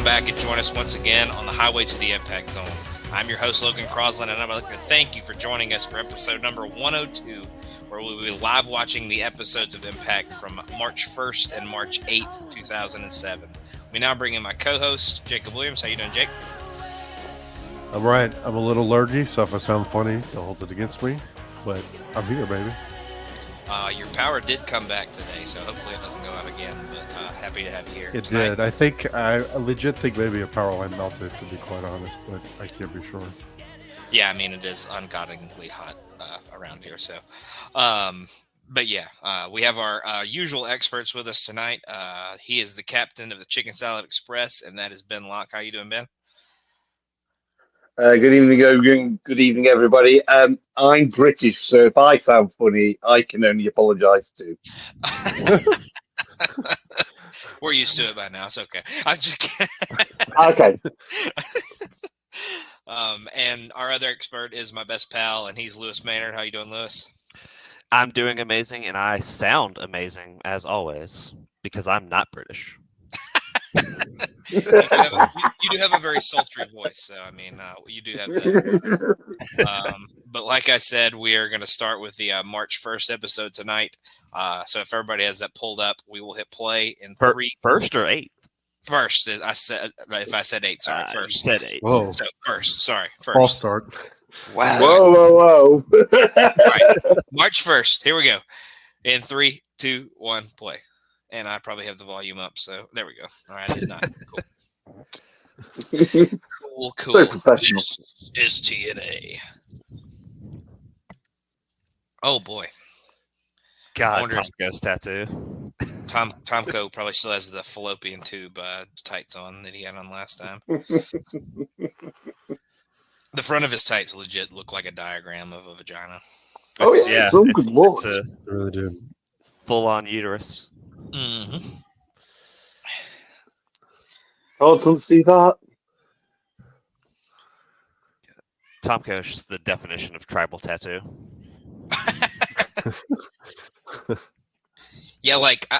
back and join us once again on the highway to the Impact Zone. I'm your host, Logan Crosland, and I'd like to thank you for joining us for episode number 102, where we'll be live watching the episodes of Impact from March 1st and March 8th, 2007. We now bring in my co-host, Jacob Williams. How you doing, Jake? I'm right. I'm a little lurgy, so if I sound funny, don't hold it against me. But I'm here, baby. Your power did come back today, so hopefully it doesn't go out again, but happy to have you here It tonight. did. I legit think maybe a power line melted, to be quite honest, but I can't be sure. Yeah, I mean, it is ungodlingly hot around here, so. But yeah, we have our usual experts with us tonight. He is the captain of the Chicken Salad Express, and that is Ben Locke. How you doing, Ben? Good evening, Logan. Good evening, everybody. I'm British, so if I sound funny, I can only apologise too. We're used to it by now. It's okay. I'm just kidding. Okay. And our other expert is my best pal, and he's Lewis Maynard. How you doing, Lewis? I'm doing amazing, and I sound amazing, as always, because I'm not British. You do have a very sultry voice, so I mean, you do have that. But like I said, we are going to start with the March 1st episode tonight. So if everybody has that pulled up, we will hit play in three. First or eighth? First, I said. If I said eight, sorry. First, said eight. Whoa. So first, sorry. First. False start. Wow. Whoa. All right. March 1st. Here we go. In 3, 2, 1, play. And I probably have the volume up, so there we go. All right, I did not. Cool. Cool. So professional. This is TNA. Oh boy. God, Tomko's tattoo. Tomko probably still has the fallopian tube tights on that he had on last time. The front of his tights legit look like a diagram of a vagina. Some good looks. I really do. Full-on uterus. Mm-hmm. Can't see that. Tomko is just the definition of tribal tattoo. Yeah, like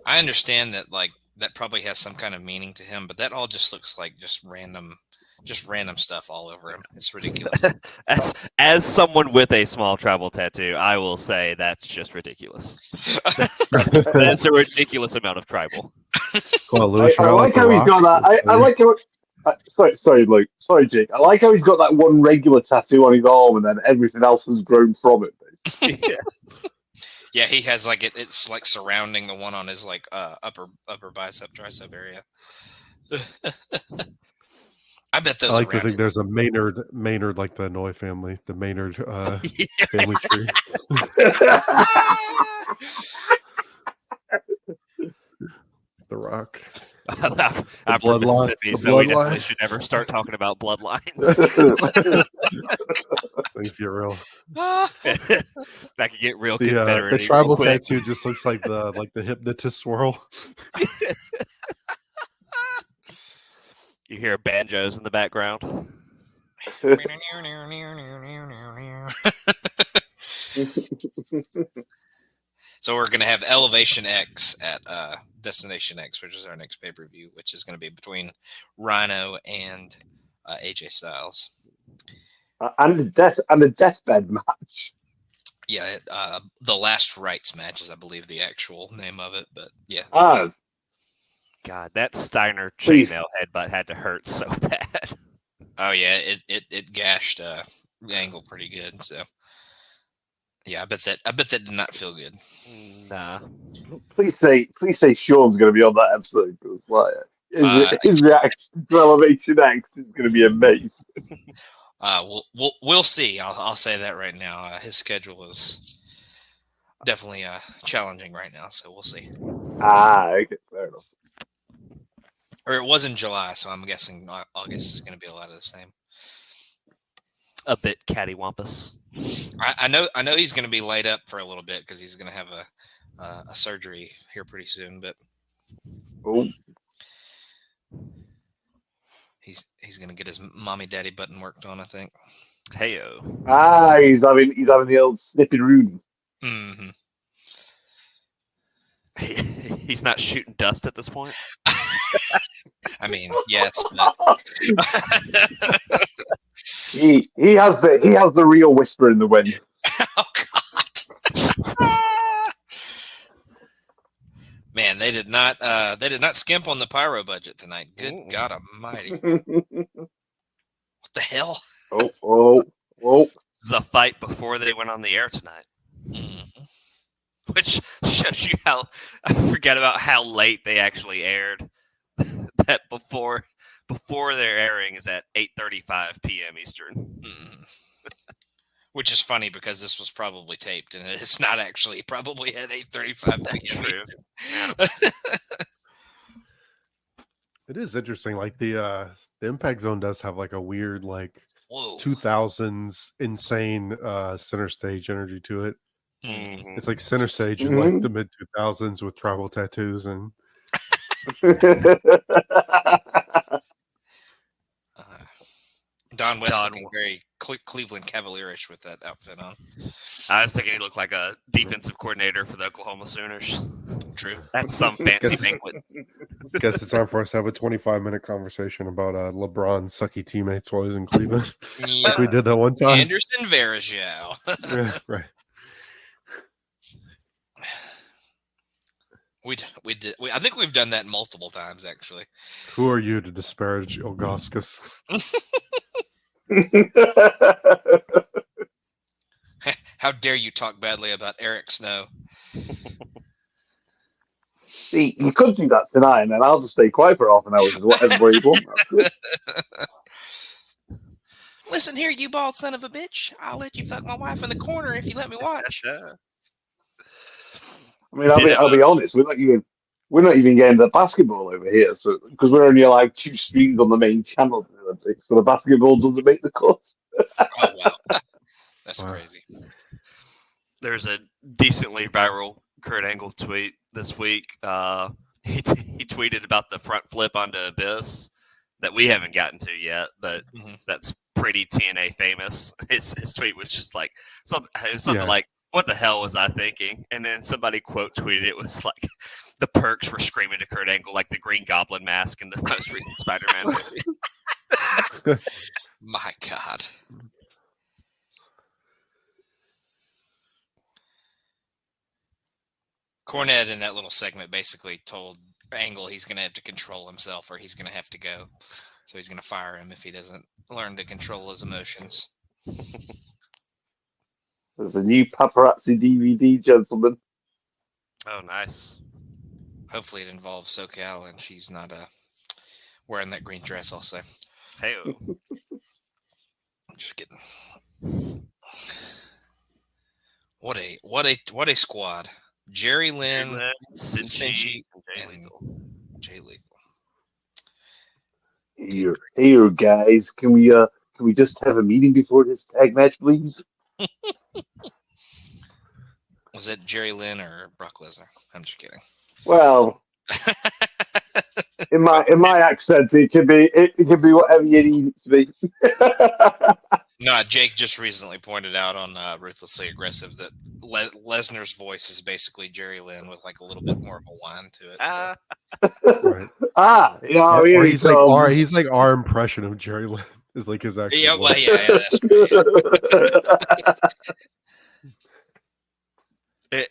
I understand that, like that probably has some kind of meaning to him, but that all just looks like just random stuff all over him. It's ridiculous. As someone with a small tribal tattoo, I will say that's just ridiculous. That's a ridiculous amount of tribal. Well, Lewis, I like how he's got that. I like how. Sorry, Luke. Sorry, Jake. I like how he's got that one regular tattoo on his arm, and then everything else has grown from it. Yeah. Yeah, he has like it's like surrounding the one on his like upper bicep tricep area. I bet those. I like to think there's a Maynard like the Noy family, the Maynard family tree. The Rock. I'm from Mississippi, so we definitely should never start talking about bloodlines. Things get real. That could get real Confederate. The tribal tattoo just looks like the hypnotist swirl. You hear banjos in the background. So we're going to have Elevation X at Destination X, which is our next pay-per-view, which is going to be between Rhino and AJ Styles. And the deathbed match. Yeah, the Last Rites match is, I believe, the actual name of it. But yeah. Oh. God, that Steiner chainmail headbutt had to hurt so bad. Oh yeah, it gashed Angle pretty good. So yeah, I bet that did not feel good. Nah. Please say Sean's going to be on that episode, because like his reaction to Elevation X is going to be amazing. We'll see. I'll say that right now. His schedule is definitely challenging right now, so we'll see. Okay, fair enough. Or it was in July, so I'm guessing August is going to be a lot of the same. A bit cattywampus. I know he's going to be laid up for a little bit because he's going to have a surgery here pretty soon, but he's going to get his mommy daddy button worked on, I think. Heyo. He's having the old snippy Rooney. Mm-hmm. He's not shooting dust at this point. I mean, yes, but he has the real whisper in the wind. oh god, man, they did not skimp on the pyro budget tonight. Good God Almighty, what the hell? Oh. This is a fight before they went on the air tonight. Mm-hmm. Which shows you how I forget about how late they actually aired. That before their airing is at 8:35 p.m. Eastern. Mm-hmm. Which is funny because this was probably taped and it's not actually probably at 8:35 p.m. Eastern. It is interesting. Like the Impact Zone does have like a weird like Whoa. 2000s insane center stage energy to it. Mm-hmm. It's like center stage in like the mid 2000s with tribal tattoos and Don West looking very Cleveland Cavalierish with that outfit on. I was thinking he looked like a defensive coordinator for the Oklahoma Sooners. True. That's some fancy banquet. Guess it's time for us to have a 25-minute conversation about LeBron's sucky teammates while he's in Cleveland. Yeah. Like we did that one time. Anderson Varejao. Yeah, right. I think we've done that multiple times, actually. Who are you to disparage Ilgauskas? How dare you talk badly about Eric Snow? See, you could do that tonight, and then I'll just stay quiet for half an hour. Whatever you want. Listen here, you bald son of a bitch. I'll let you fuck my wife in the corner if you let me watch. I mean, I'll be honest. We're not even getting the basketball over here, so because we're only like 2 streams on the main channel for the Olympics, so the basketball doesn't make the cut. Oh wow, that's crazy. There's a decently viral Kurt Angle tweet this week. He tweeted about the front flip onto Abyss that we haven't gotten to yet, but that's pretty TNA famous. His tweet was just like something like, "What the hell was I thinking?" And then somebody quote tweeted it was like, "The perks were screaming to Kurt Angle like the Green Goblin mask in the most recent Spider-Man movie." My God. Cornette in that little segment basically told Angle he's going to have to control himself or he's going to have to go. So he's going to fire him if he doesn't learn to control his emotions. There's a new paparazzi DVD, gentlemen. Oh, nice. Hopefully it involves SoCal and she's not wearing that green dress also. Hey. I'm just kidding. What a squad. Jerry Lynn, Cincy, and Jay Lethal. Here, guys. Can we just have a meeting before this tag match, please? Was it Jerry Lynn or Brock Lesnar? I'm just kidding. Well, in my accent, it could be whatever you need it to be. No, Jake just recently pointed out on Ruthlessly Aggressive that Lesnar's voice is basically Jerry Lynn with like a little bit more of a whine to it. Right. Yeah, or he's like our impression of Jerry Lynn is like his actual. Yeah, well, yeah, that's great.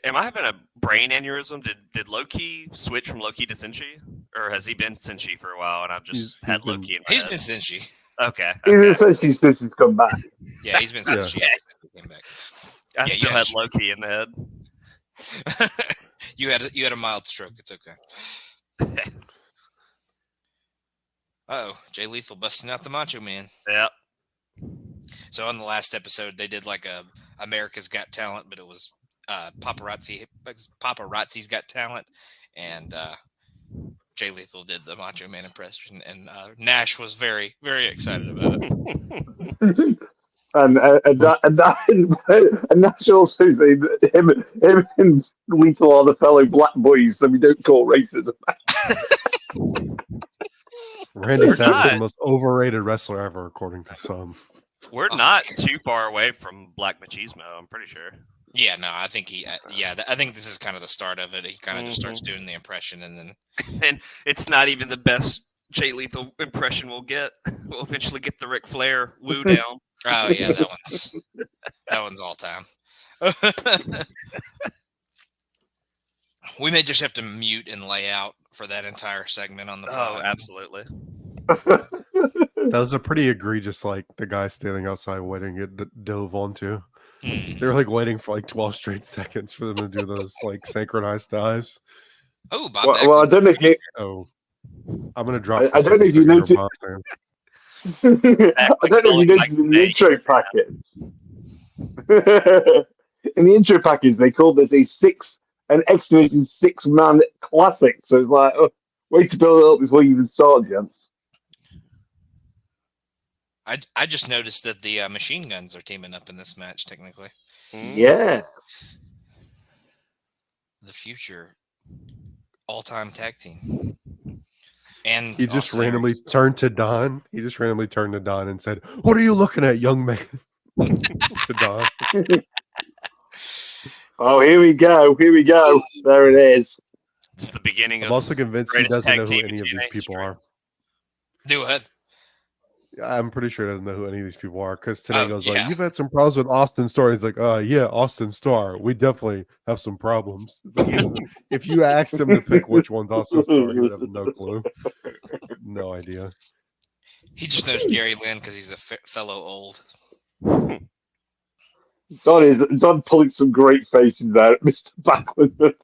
Am I having a brain aneurysm? Did Loki switch from Loki to Senshi, or has he been Senshi for a while? And I've just had Loki in my He's head? been Senshi. Okay. He's been Senshi since he's come back. Yeah, he's been Senshi. Yeah. He came back. I still had Loki in the head. You had a mild stroke. It's okay. Jay Lethal busting out the Macho Man. Yeah. So on the last episode, they did like a America's Got Talent, but it was Paparazzi's Got Talent, and Jay Lethal did the Macho Man impression, and Nash was very, very excited about it. And Nash also said him and Lethal are the fellow black boys, so we don't call racism. Randy Savage is the most overrated wrestler ever, according to some. We're not too far away from Black Machismo, I'm pretty sure. Yeah, no, I think I think this is kind of the start of it. He kind of just starts doing the impression, and then And it's not even the best Jay Lethal impression we'll get. We'll eventually get the Ric Flair woo down. oh yeah, that one's all time. We may just have to mute and lay out for that entire segment on the pod. Oh, absolutely. That was a pretty egregious, like the guy standing outside waiting it dove onto. They were like waiting for like 12 straight seconds for them to do those like synchronized dives. Oh, Bob. Well, I don't know if you. Oh, I'm gonna drop. I don't know if you noticed. I don't know if you noticed in the intro package. In the intro package, they called this an Expedition 6-man classic. So it's like, oh, wait to build it up before you even start, gents. I just noticed that the machine guns are teaming up in this match. Technically, yeah. The future all-time tag team. And he just randomly turned to Don. He just randomly turned to Don and said, "What are you looking at, young man?" To Don. Oh, here we go. Here we go. There it is. It's the beginning of. I'm also convinced he doesn't know who any of these people are. Do what? I'm pretty sure he doesn't know who any of these people are because today goes yeah. like, "You've had some problems with Austin Starr." He's like, yeah, Austin Starr. We definitely have some problems." Like, if you asked him to pick which one's Austin Starr, he would have no clue. No idea. He just knows Jerry Lynn because he's a fellow old. Don pulling some great faces there at Mr. Backlund.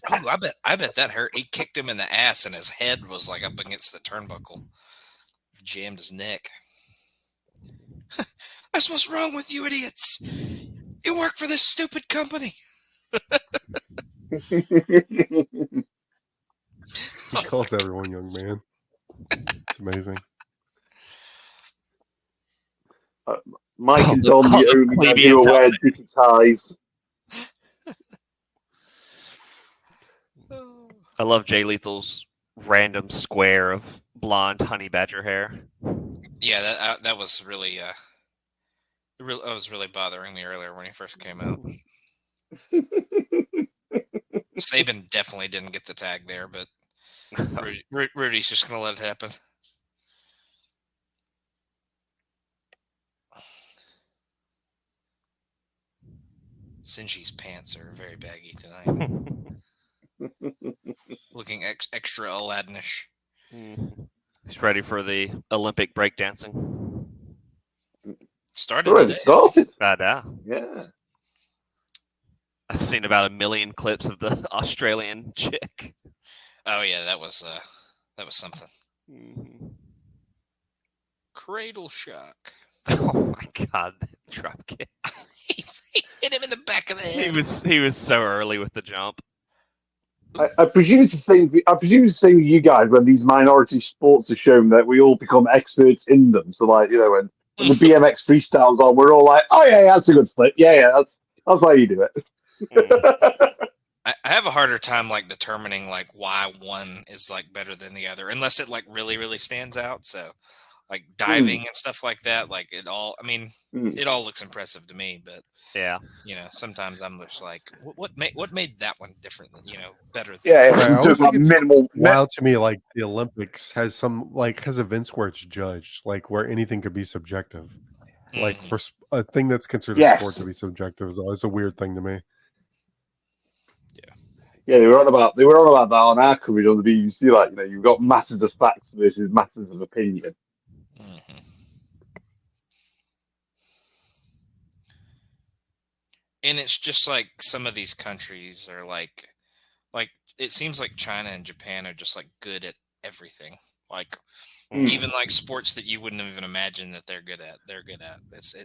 Oh, I bet that hurt. He kicked him in the ass and his head was like up against the turnbuckle. Jammed his neck. That's what's wrong with you idiots. You work for this stupid company. He calls everyone young man. It's amazing. Mike and Don, the only men who wear dicky ties. I love Jay Lethal's random square of blonde honey badger hair. Yeah, that was really that was really bothering me earlier when he first came out. Saban definitely didn't get the tag there, but Rudy's just gonna let it happen. Sinji's pants are very baggy tonight. Looking extra Aladdinish. He's ready for the Olympic breakdancing. Started today. Yeah. I've seen about 1 million clips of the Australian chick. Oh yeah, that was something. Cradle shock. Oh my god, that drop kick. He hit him in the back of the head. He was so early with the jump. I presume it's the same. I presume it's the same with you guys when these minority sports are shown that we all become experts in them. So, like, you know, when the BMX freestyles on, we're all like, "Oh yeah, that's a good flip. Yeah, that's how you do it." I have a harder time like determining like why one is like better than the other, unless it like really stands out. So, like diving and stuff like that, like it all. I mean, it all looks impressive to me, but yeah, you know, sometimes I'm just like, what made that one different? You know, better. Than I always think it's minimal. Wild to me, like the Olympics has events where it's judged, like where anything could be subjective. Like for a thing that's considered a sport to be subjective is always a weird thing to me. Yeah, they were on about that on our coverage on the BBC. Like, you know, you've got matters of facts versus matters of opinion. And it's just like some of these countries are like it seems like China and Japan are just like good at everything. Like even like sports that you wouldn't even imagine that they're good at. It's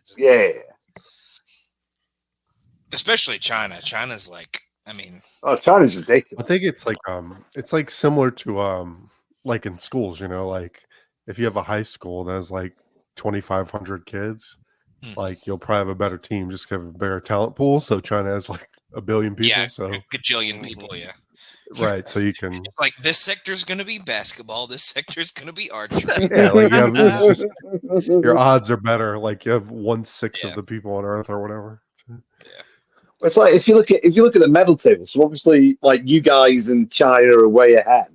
especially China. China's like, I mean, China's ridiculous. I think it's like similar to like in schools, you know, like if you have a high school that has like 2,500 kids, like you'll probably have a better team just have a bigger talent pool. So China has like 1 billion people, so a gajillion people, right. So you can it's like this sector's going to be basketball, this sector's going to be archery. Yeah, like you have your odds are better. Like you have 1/6 of the people on Earth or whatever. It's like if you look at the medal table, so obviously like you guys and China are way ahead,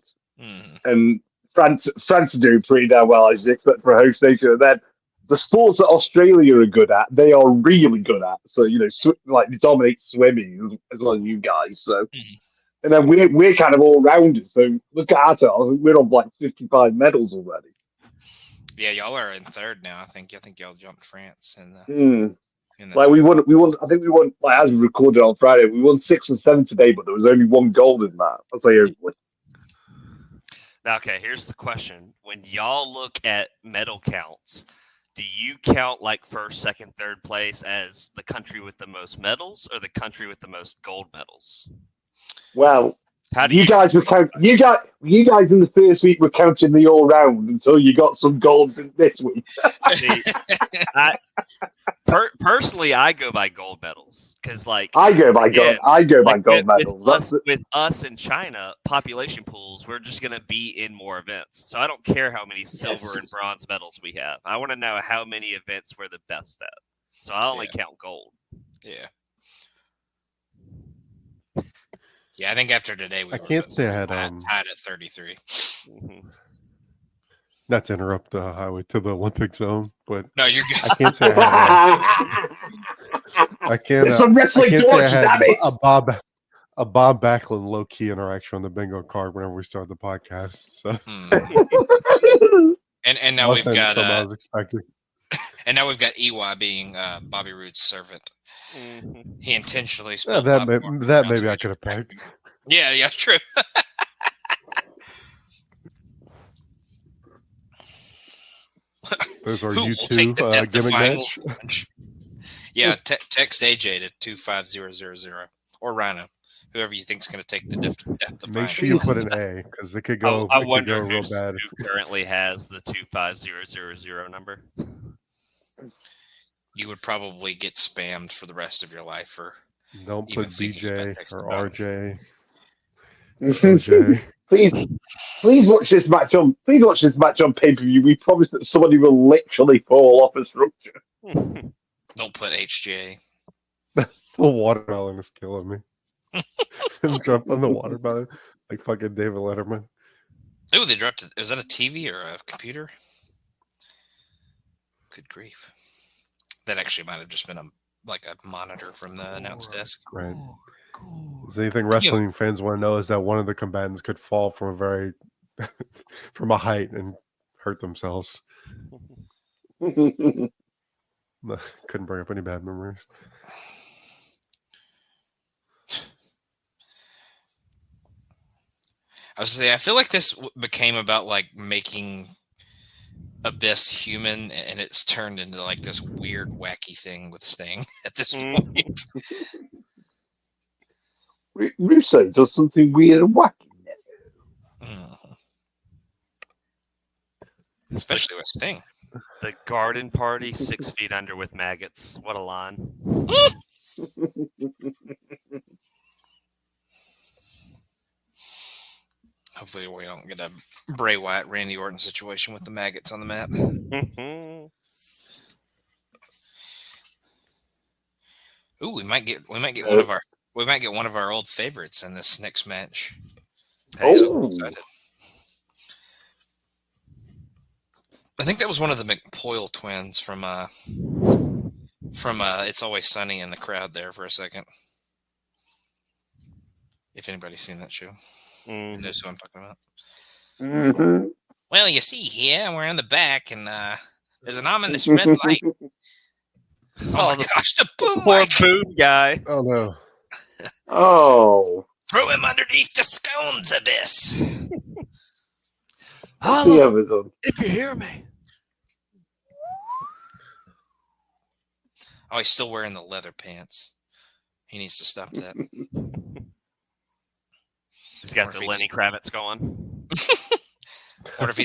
and France are doing pretty damn well as you'd expect for a host nation. And then the sports that Australia are good at, they are really good at. So like dominate swimming as well as you guys. So, and then we're kind of all rounders. So look at ourselves; we're on like 55 medals already. Yeah, y'all are in third now. I think y'all jumped France in the. Like we won. I think we won. Like as we recorded on Friday, we won 6 or 7 today, but there was only 1 gold in that. I'll say everybody. Now, okay, here's the question: when y'all look at medal counts, do you count like first, second, third place as the country with the most medals, or the country with the most gold medals? Well, how do you guys were count? You guys in the first week were counting the all round until you got some golds in this week. See, personally, I go by gold medals because, like, I go by gold medals. With us in China, population pools, we're just going to be in more events. So I don't care how many silver and bronze medals we have. I want to know how many events we're the best at. So I only count gold. Yeah. Yeah, I think after today I can't say I had tied at 33. Not to interrupt the highway to the Olympic zone, but no, you're good. I can't say I can't. There's some wrestling to watch. Damn it! A Bob Backlund low key interaction on the bingo card whenever we start the podcast. So, and now we've got. I was expecting. And now we've got EY being Bobby Roode's servant. He intentionally spelled that maybe I could have pegged. Yeah, true. Those are you two gimmick match. Yeah, text AJ to 25000 or Rhino, whoever you think's going to take the death define. Make sure you put an A because it could go. I wonder real bad. Who currently has the 25000 number. You would probably get spammed for the rest of your life for. Don't put DJ or RJ. OJ. Please watch this match on. Please watch this match on pay-per-view. We promise that somebody will literally fall off a structure. Don't put HJ. The watermelon is killing me. Jump on the watermelon like fucking David Letterman. Oh, they dropped it. Is that a TV or a computer? Good grief. That actually might have just been a monitor from the announce desk. Right. Is anything wrestling fans want to know is that one of the combatants could fall from from a height and hurt themselves. Couldn't bring up any bad memories. I was saying, I feel like this became about like making Abyss human, and it's turned into like this weird, wacky thing with Sting at this point. Russo does something weird and wacky. Especially with Sting. The garden party 6 feet under with maggots. What a line. Hopefully we don't get a Bray Wyatt, Randy Orton situation with the maggots on the map. Ooh, we might get one of our old favorites in this next match. Hey, so excited. I think that was one of the McPoyle twins from It's Always Sunny in the crowd there for a second. If anybody's seen that show. Knows who I'm talking about. Mm-hmm. Well, you see here, we're in the back, and there's an ominous red light. Oh my gosh, the boom mic! Boom guy. Oh no. Oh. Throw him underneath the scones abyss. Hello, if you hear me. Oh, he's still wearing the leather pants. He needs to stop that. He's got the Lenny Kravitz going. Wonder if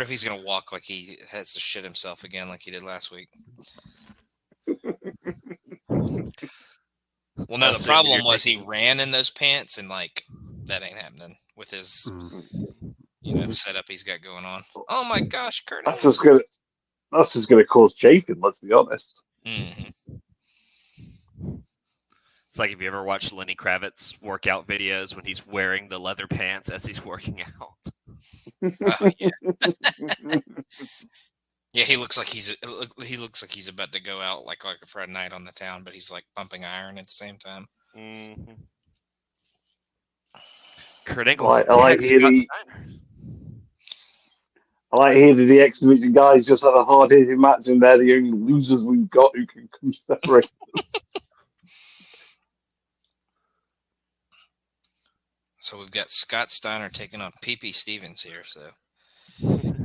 he's gonna walk like he has to shit himself again, like he did last week. Well, no, the problem was he ran in those pants, and like that ain't happening with his, setup he's got going on. Oh my gosh, Kurt! That's just gonna cause chafing. Let's be honest. Mm-hmm. It's like if you ever watched Lenny Kravitz workout videos when he's wearing the leather pants as he's working out. Oh, yeah. Yeah, he looks like he's about to go out like a Friday night on the town, but he's like pumping iron at the same time. Mm-hmm. Kurt Angle I like tags Scott hearing- Steiner. I like hearing the X Division guys just had a hard-hitting match, and they're the only losers we've got who can come separate. So we've got Scott Steiner taking on PP Stevens here. So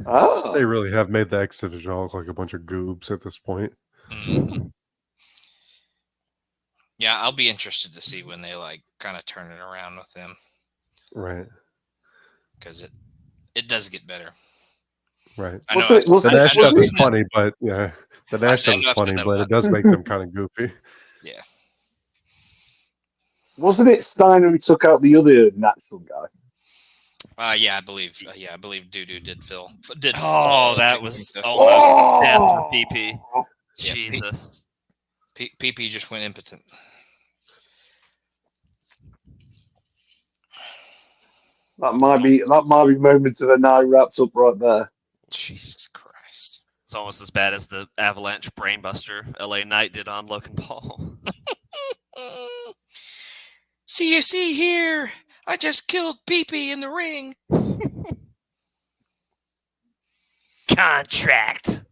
Ah, They really have made the X Division look like a bunch of goobs at this point. mhm. Yeah, I'll be interested to see when they like kind of turn it around with them, Right. because it does get better. Right. I know The Nash stuff is it. funny, but yeah, the Nash stuff is I've said funny, that a but lot. it does make them kind of goofy. Yeah. wasn't it Steiner who took out the other natural guy? Yeah, I believe. Doo-Doo did Phil. Oh, that was almost death for PP. Yeah, Jesus. PP just went impotent. That might be moments of the night wrapped up right there. Jesus Christ. It's almost as bad as the Avalanche Brainbuster LA Knight did on Logan Paul. See here. I just killed PP in the ring. Contract.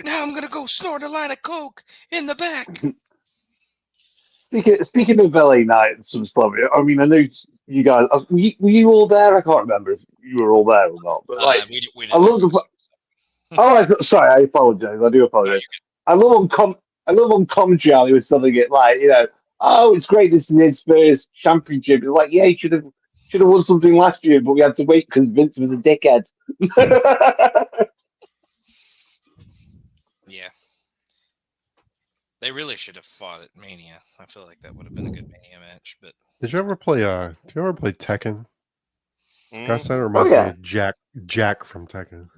Now I'm gonna go snort a line of coke in the back. Speaking of LA Knight and some stuff, I mean, I know you guys. Were you all there? I can't remember if you were all there or not. But like, We didn't I love the. Sorry, I apologize. I do apologize. I love on commentary. Ali was something it like, oh, it's great. This is his first championship. It's like, yeah, he should have won something last year, but we had to wait because Vince was a dickhead. Yeah. They really should have fought at Mania. I feel like that would have been a good Mania match. But Did you ever play Tekken? Mm. Scott Steiner reminds me of Jack from Tekken.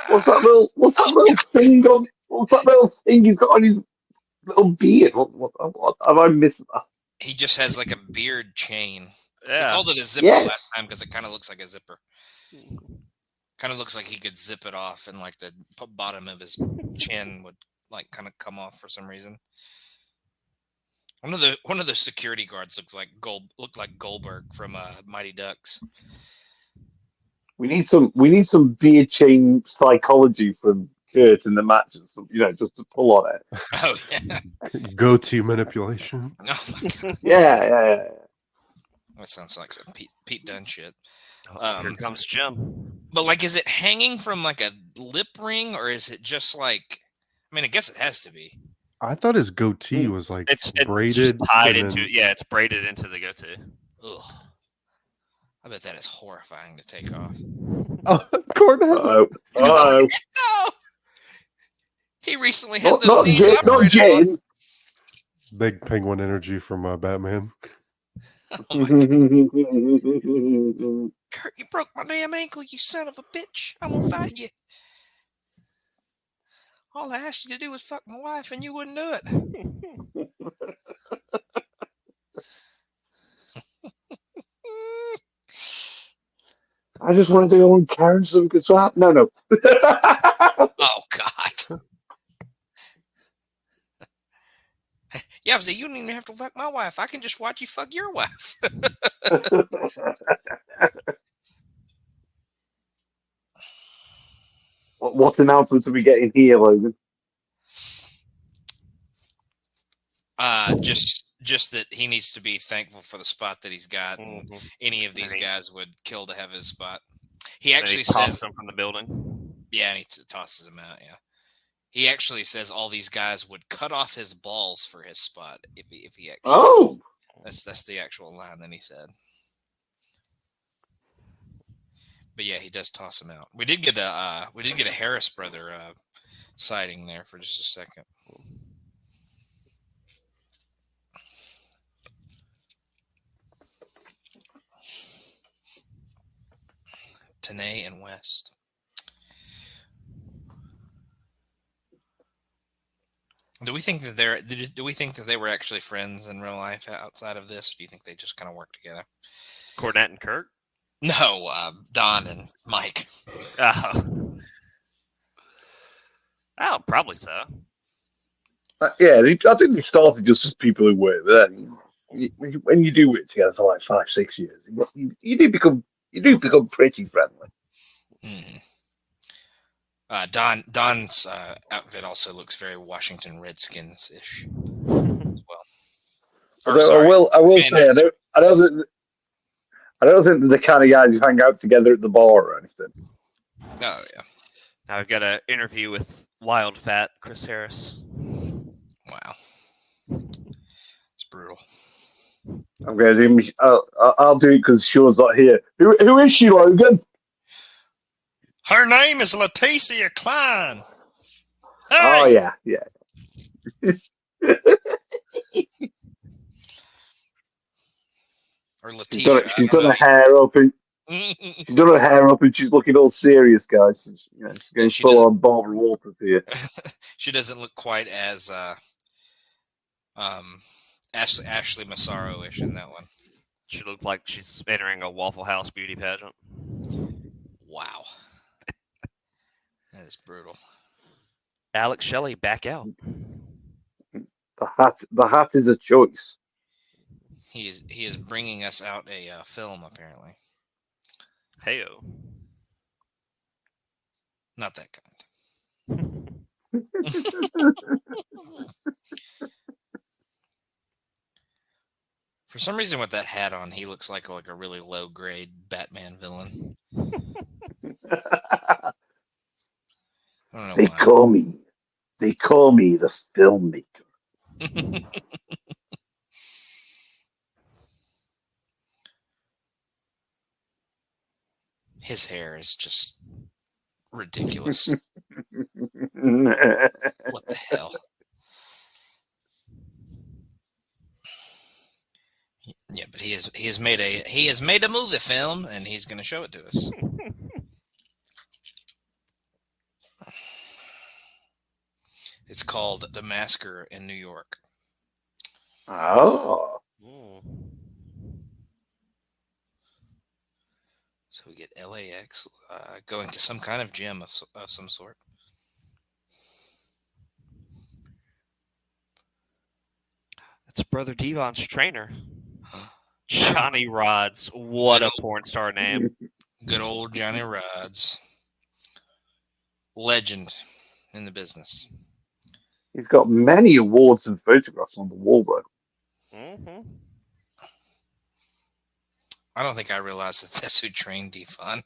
What's that little thing on? What's that little thing he's got on his little beard? What have I missed that? he just has like a beard chain. Yeah. We called it a zipper last time because it kind of looks like a zipper. Kind of looks like he could zip it off, and like the bottom of his chin would like kind of come off for some reason. One of the security guards looked like Goldberg from Mighty Ducks. We need some beard chain psychology from Kurt in the matches, just to pull on it. Oh yeah, Goatee manipulation. oh my god, Yeah. that sounds like some Pete Dunne shit. Here comes Jim. But like, is it hanging from like a lip ring, or is it just like? I mean, I guess it has to be. I thought his goatee was like It's braided, just tied and into then- it's braided into the goatee. Ugh. I bet that is horrifying to take off. Oh, Cornette. Uh-oh. No! He recently had those Not knees Jane. Not operated on. Jane. Big penguin energy from Batman. Oh my God. Kurt, you broke my damn ankle, you son of a bitch. I'm gonna fight you. All I asked you to do was fuck my wife and you wouldn't do it. I just wanted to go and carry some good swap. No. Oh God. Yeah, I was like, you don't even have to fuck my wife. I can just watch you fuck your wife. What announcements are we getting here, Logan? Just that he needs to be thankful for the spot that he's got, and Mhm. any of these And he- guys would kill to have his spot. He And actually he tossed says, him from the building. yeah, and he tosses him out. Yeah, he actually says all these guys would cut off his balls for his spot if he actually. Oh, That's the actual line that he said. But yeah, he does toss him out. We did get a Harris brother sighting there for just a second. Tenay and West. Do we think that they were actually friends in real life outside of this? Do you think they just kind of work together? Cornette and Kirk? No, Don and Mike. Oh, probably so. Yeah, I think they started just as people who were. But then, when you do work together for like 5-6 years, you do become pretty friendly. Don's outfit also looks very Washington Redskins ish as well. Although I will say, I don't think they're the kind of guys who hang out together at the bar or anything. Oh yeah. Now I've got an interview with Wild Fat Chris Harris. Wow. It's brutal. I'm going to do. I'll do it because Sean's not here. Who is she, Logan? Her name is Leticia Klein. Hey! Oh yeah. Or Leticia. She's done her hair up and she's looking all serious, guys. She's going full on Barbara Walters here. She doesn't look quite as Ashley Massaro-ish in that one. She looked like she's entering a Waffle House beauty pageant. Wow. That is brutal. Alex Shelley back out. The hat is a choice. He is bringing us out a film, apparently. Heyo. Not that kind. For some reason, with that hat on, he looks like a really low grade Batman villain. I don't know why. They call me the filmmaker. His hair is just ridiculous. What the hell? Yeah, but he has made a movie film, and he's going to show it to us. It's called The Massacre in New York. Oh. So we get LAX going to some kind of gym of some sort. It's Brother Devon's trainer. Johnny Rods. What a porn star name. Good old Johnny Rods. Legend in the business. He's got many awards and photographs on the wall, though. Mm-hmm. I don't think I realized that that's who trained Devon.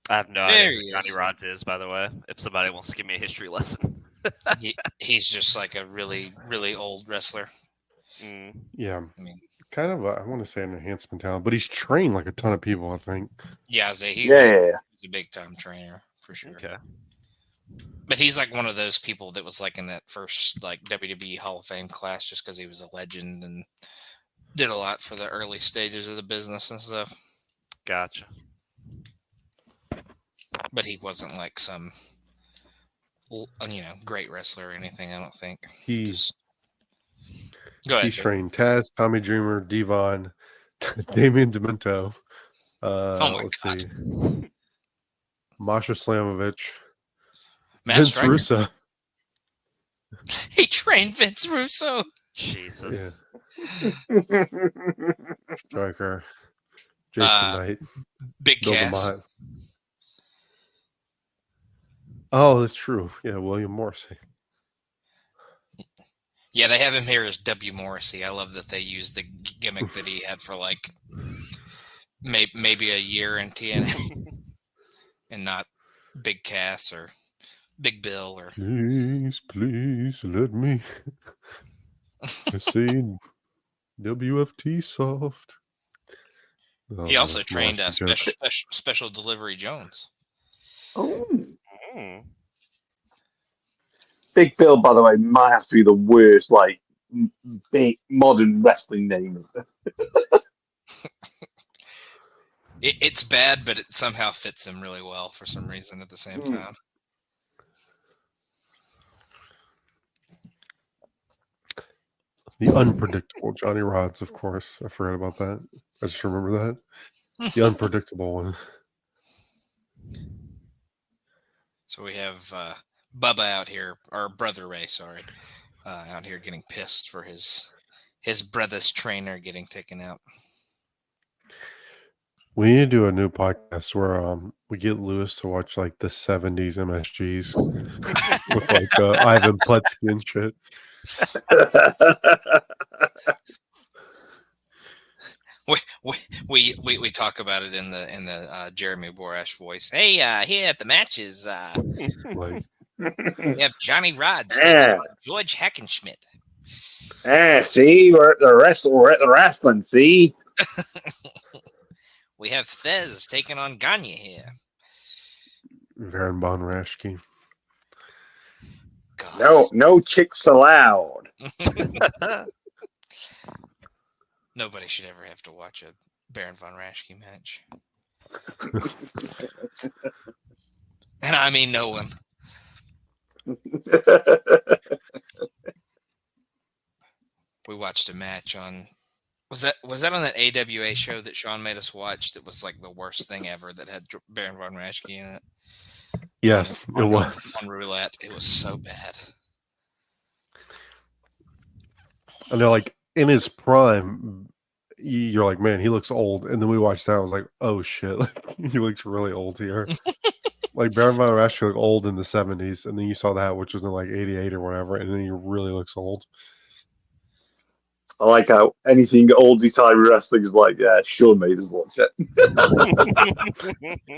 I have no idea who Johnny Rods is, by the way, if somebody wants to give me a history lesson. He's just like a really, really old wrestler. Yeah. I mean, kind of, I want to say an enhancement talent, but he's trained like a ton of people, I think. Yeah, he's a big time trainer for sure. Okay. But he's like one of those people that was like in that first like WWE Hall of Fame class just because he was a legend and did a lot for the early stages of the business and stuff. Gotcha. But he wasn't like some, great wrestler or anything, I don't think. Go ahead. He's trained Taz, Tommy Dreamer, Devon, Damian Demento. Let's see. Masha Slamovich. Vince Stryker. Russo. He trained Vince Russo. Jesus. Yeah. Striker. Jason Knight. Big Cass. Oh, that's true. Yeah, William Morrissey. Yeah, they have him here as W. Morrissey. I love that they use the gimmick that he had for like maybe a year in TNA and not Big Cass or Big Bill or. Please let me. I say WFT soft. He also trained Special Delivery Jones. Oh. Big Bill, by the way, might have to be the worst, like, big modern wrestling name. It's bad, but it somehow fits him really well for some reason at the same time. The unpredictable Johnny Rods, of course. I forgot about that. I just remember that. The unpredictable one. So we have Bubba out here, or Brother Ray, sorry, out here getting pissed for his brother's trainer getting taken out. We need to do a new podcast where we get Lewis to watch like the 70s MSGs with like Ivan Putski and shit. We talk about it in the Jeremy Borash voice. Hey, here at the matches, Like, we have Johnny Rods, George Hackenschmidt. See, we're at the wrestling. See, we have Thez taking on Gagne here. Baron Von Raschke. no chicks allowed. Nobody should ever have to watch a Baron Von Raschke match. And I mean no one. We watched a match on... Was that on that AWA show that Sean made us watch that was like the worst thing ever that had Baron Von Raschke in it? Yes, it was. On roulette. It was so bad. And they're like, in his prime, you're like, man, he looks old. And then we watched that. I was like, oh shit, like, he looks really old here. Like Baron Von Raschke looked old in the 70s, and then you saw that, which was in like 88 or whatever, and then he really looks old. I like how anything oldie timey wrestling is like, yeah, Sean made us watch it.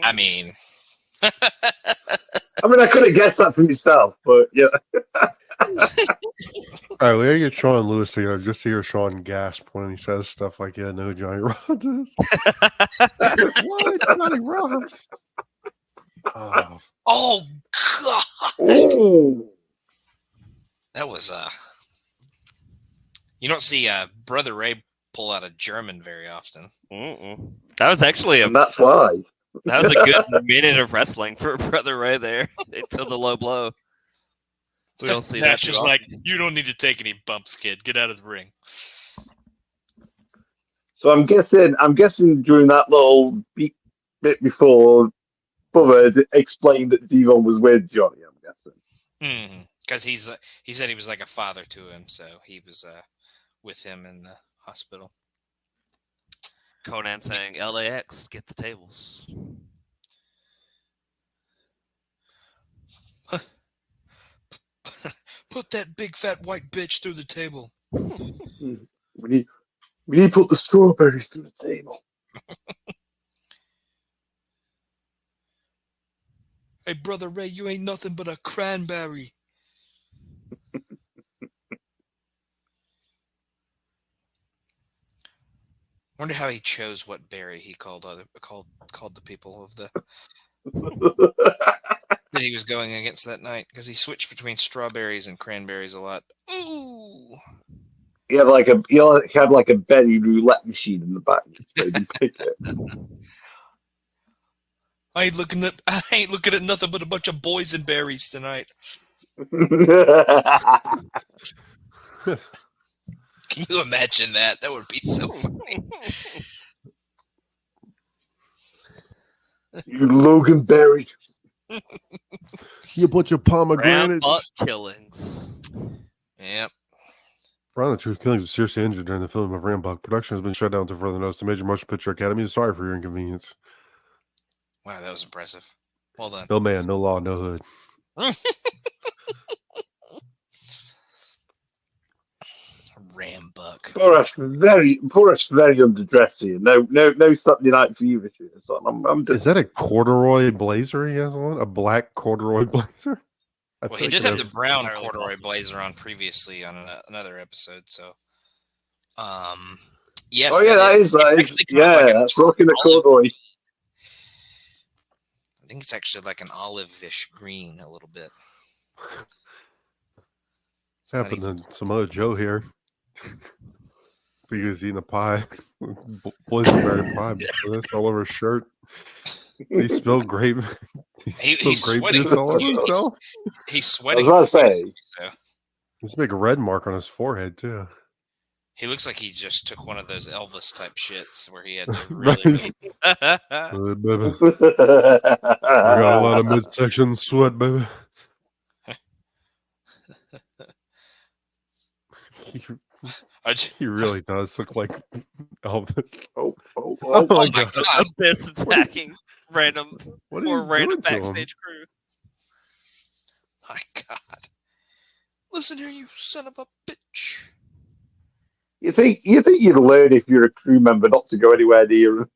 I mean, I could have guessed that from yourself, but yeah. All right, we gotta get Sean and Lewis together just to hear Sean gasp when he says stuff like, yeah, no, Johnny Rods is. What? Johnny Rods? Oh, God. Ooh. That was, you don't see Brother Ray pull out a German very often. Mm-mm. That was actually And that's why. that was a good minute of wrestling for Brother Ray there until the low blow. We don't see that. That's just like, you don't need to take any bumps, kid. Get out of the ring. So I'm guessing during that little bit before Bubba explained that Devon was with Johnny, I'm guessing. Because he said he was like a father to him, so he was with him in the hospital. Conan saying, LAX, get the tables. Put that big fat white bitch through the table. We need to put the strawberries through the table. Hey, Brother Ray, you ain't nothing but a cranberry. Wonder how he chose what berry he called the people of the that he was going against that night, because he switched between strawberries and cranberries a lot. Ooh. He had like a berry roulette machine in the back. So he can pick it. I ain't looking at nothing but a bunch of boysenberries tonight. Can you imagine that? That would be so funny. You Logan Berry. You put your pomegranates. Rambuck killings. Yep. Brian the Truth Killings was seriously injured during the filming of Rambuck. Production has been shut down until further notice. The Major Motion Picture Academy is sorry for your inconvenience. Wow, that was impressive. Well done. No man, no law, no hood. Rambuck. Poor us very underdressed here. No Saturday night for you, Richard. So I'm Is that a corduroy blazer he has on? A black corduroy blazer? Well, he did have the brown corduroy blazer on previously on another episode, so yes. Oh yeah, that is yeah, that's rocking the corduroy. I think it's actually like an olive-ish green a little bit. What's happened to Samoa Joe here? Because he's eating a pie. Boysenberry pie. That's all over his shirt. He spilled grape. He's sweating. Juice all over himself. He's sweating. I was about to say. So. There's a big red mark on his forehead too. He looks like he just took one of those Elvis type shits where he had to Right. really. Baby. I got a lot of midsection sweat, baby. He really does look like Elvis. Oh Oh my my god. God. Abyss attacking random What are you random doing to him? backstage crew. My God. Listen here, you son of a bitch. You think you'd learn if you're a crew member not to go anywhere near.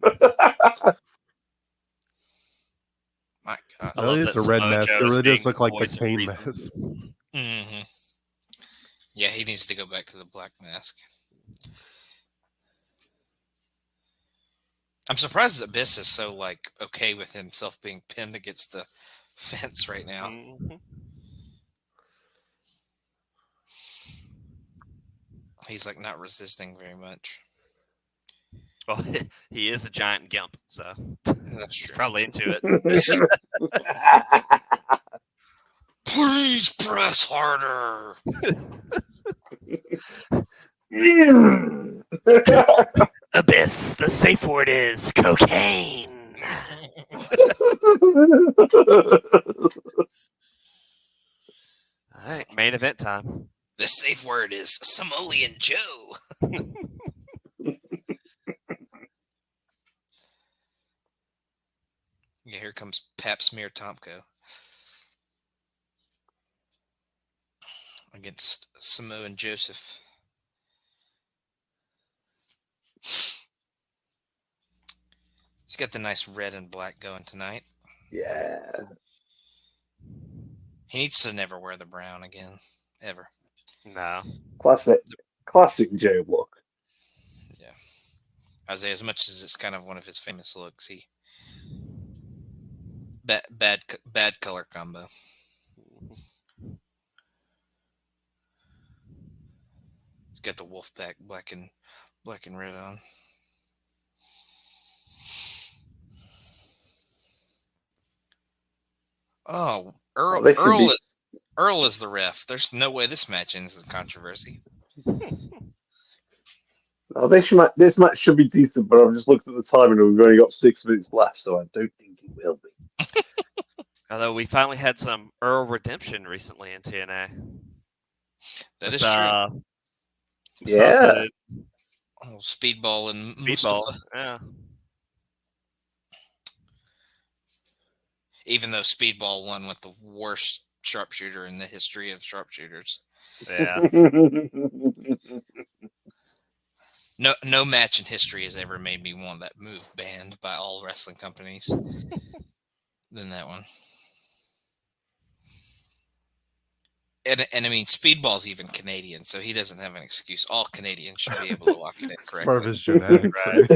My God. I love It's that a red Samoa mask. Joe It is really being does look like the voice of Kane reason. mask. Mm-hmm. Yeah, he needs to go back to the black mask. I'm surprised Abyss is so like okay with himself being pinned against the fence right now. Mhm. He's like not resisting very much. Well, he is a giant gimp, so That's he's true. probably into it. Please press harder. Abyss, the safe word is cocaine. All right, main event time. The safe word is Samoan Joe. Yeah, here comes Pap Smear Tomko against Samoan Joseph. He's got the nice red and black going tonight. Yeah. He needs to never wear the brown again, ever. No. Classic Joe look. Yeah. I say as much as it's kind of one of his famous looks, he bad color combo. He's got the wolf pack black and red on. Oh, Earl is the ref. There's no way this match ends in controversy. Oh, this match should be decent, but I've just looked at the time and we've only got 6 minutes left, so I don't think it will be. Although we finally had some Earl redemption recently in TNA. That is true. Yeah. Oh, Speedball and Speedball. Mustafa. Yeah. Even though Speedball won with the worst sharpshooter in the history of sharpshooters. Yeah. No match in history has ever made me want that move banned by all wrestling companies than that one. And I mean, Speedball's even Canadian, so he doesn't have an excuse. All Canadians should be able to lock it in correctly. Part of his genetics. Right.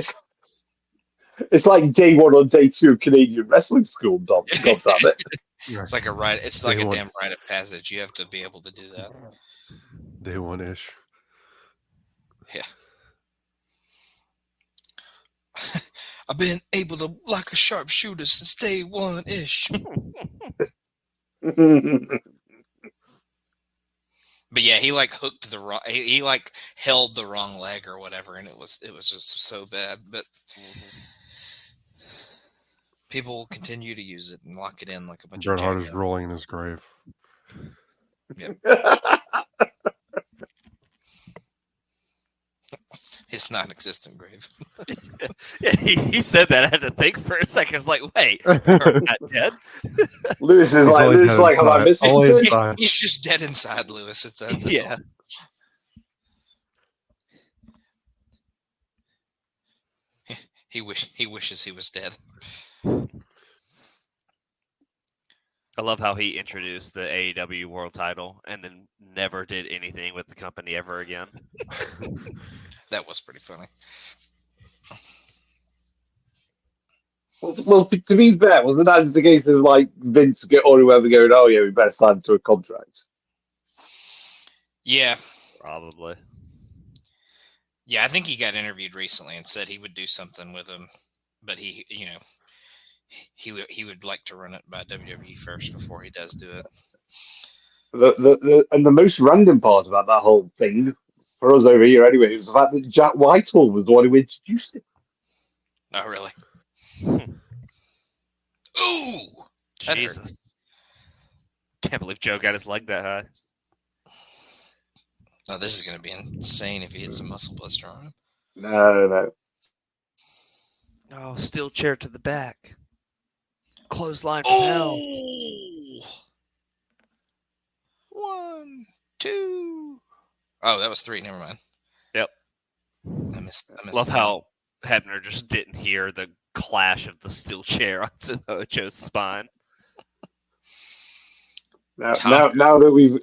It's like day 1 or day 2 of Canadian wrestling school, Dom. God damn it. It's like a rite. It's like Day a one. damn rite of passage. You have to be able to do that. Day 1-ish. Yeah. I've been able to lock a sharpshooter since day 1-ish. But yeah, he like hooked the wrong. He like held the wrong leg or whatever, and it was just so bad. But people will continue to use it and lock it in like a bunch Bret of Hart is jackasses. rolling in his grave. His non-existent grave. Yeah, he said that. I had to think for a second. I was like, wait, we're not dead? Lewis is like, have I missed something? He's just dead inside, Lewis. That's Yeah. all. He wishes he was dead. I love how he introduced the AEW world title and then never did anything with the company ever again. That was pretty funny. Well, to be fair, wasn't that just a case of like Vince or whoever going, oh yeah, we better sign to a contract? Yeah. Probably. Yeah, I think he got interviewed recently and said he would do something with him, but he would like to run it by WWE first before he does do it. The most random part about that whole thing for us over here anyway, was the fact that Jack Whitehall was the one who introduced it. Oh, really? Ooh! That hurt. Jesus. Can't believe Joe got his leg that high. Oh, this is going to be insane if he hits a muscle buster on him. No. Oh, steel chair to the back. Clothesline from hell. Oh! 1, 2. Oh, that was 3. Never mind. Yep. I missed Love the how Hebner just didn't hear the clash of the steel chair on Samoa Joe's spine. Now that we've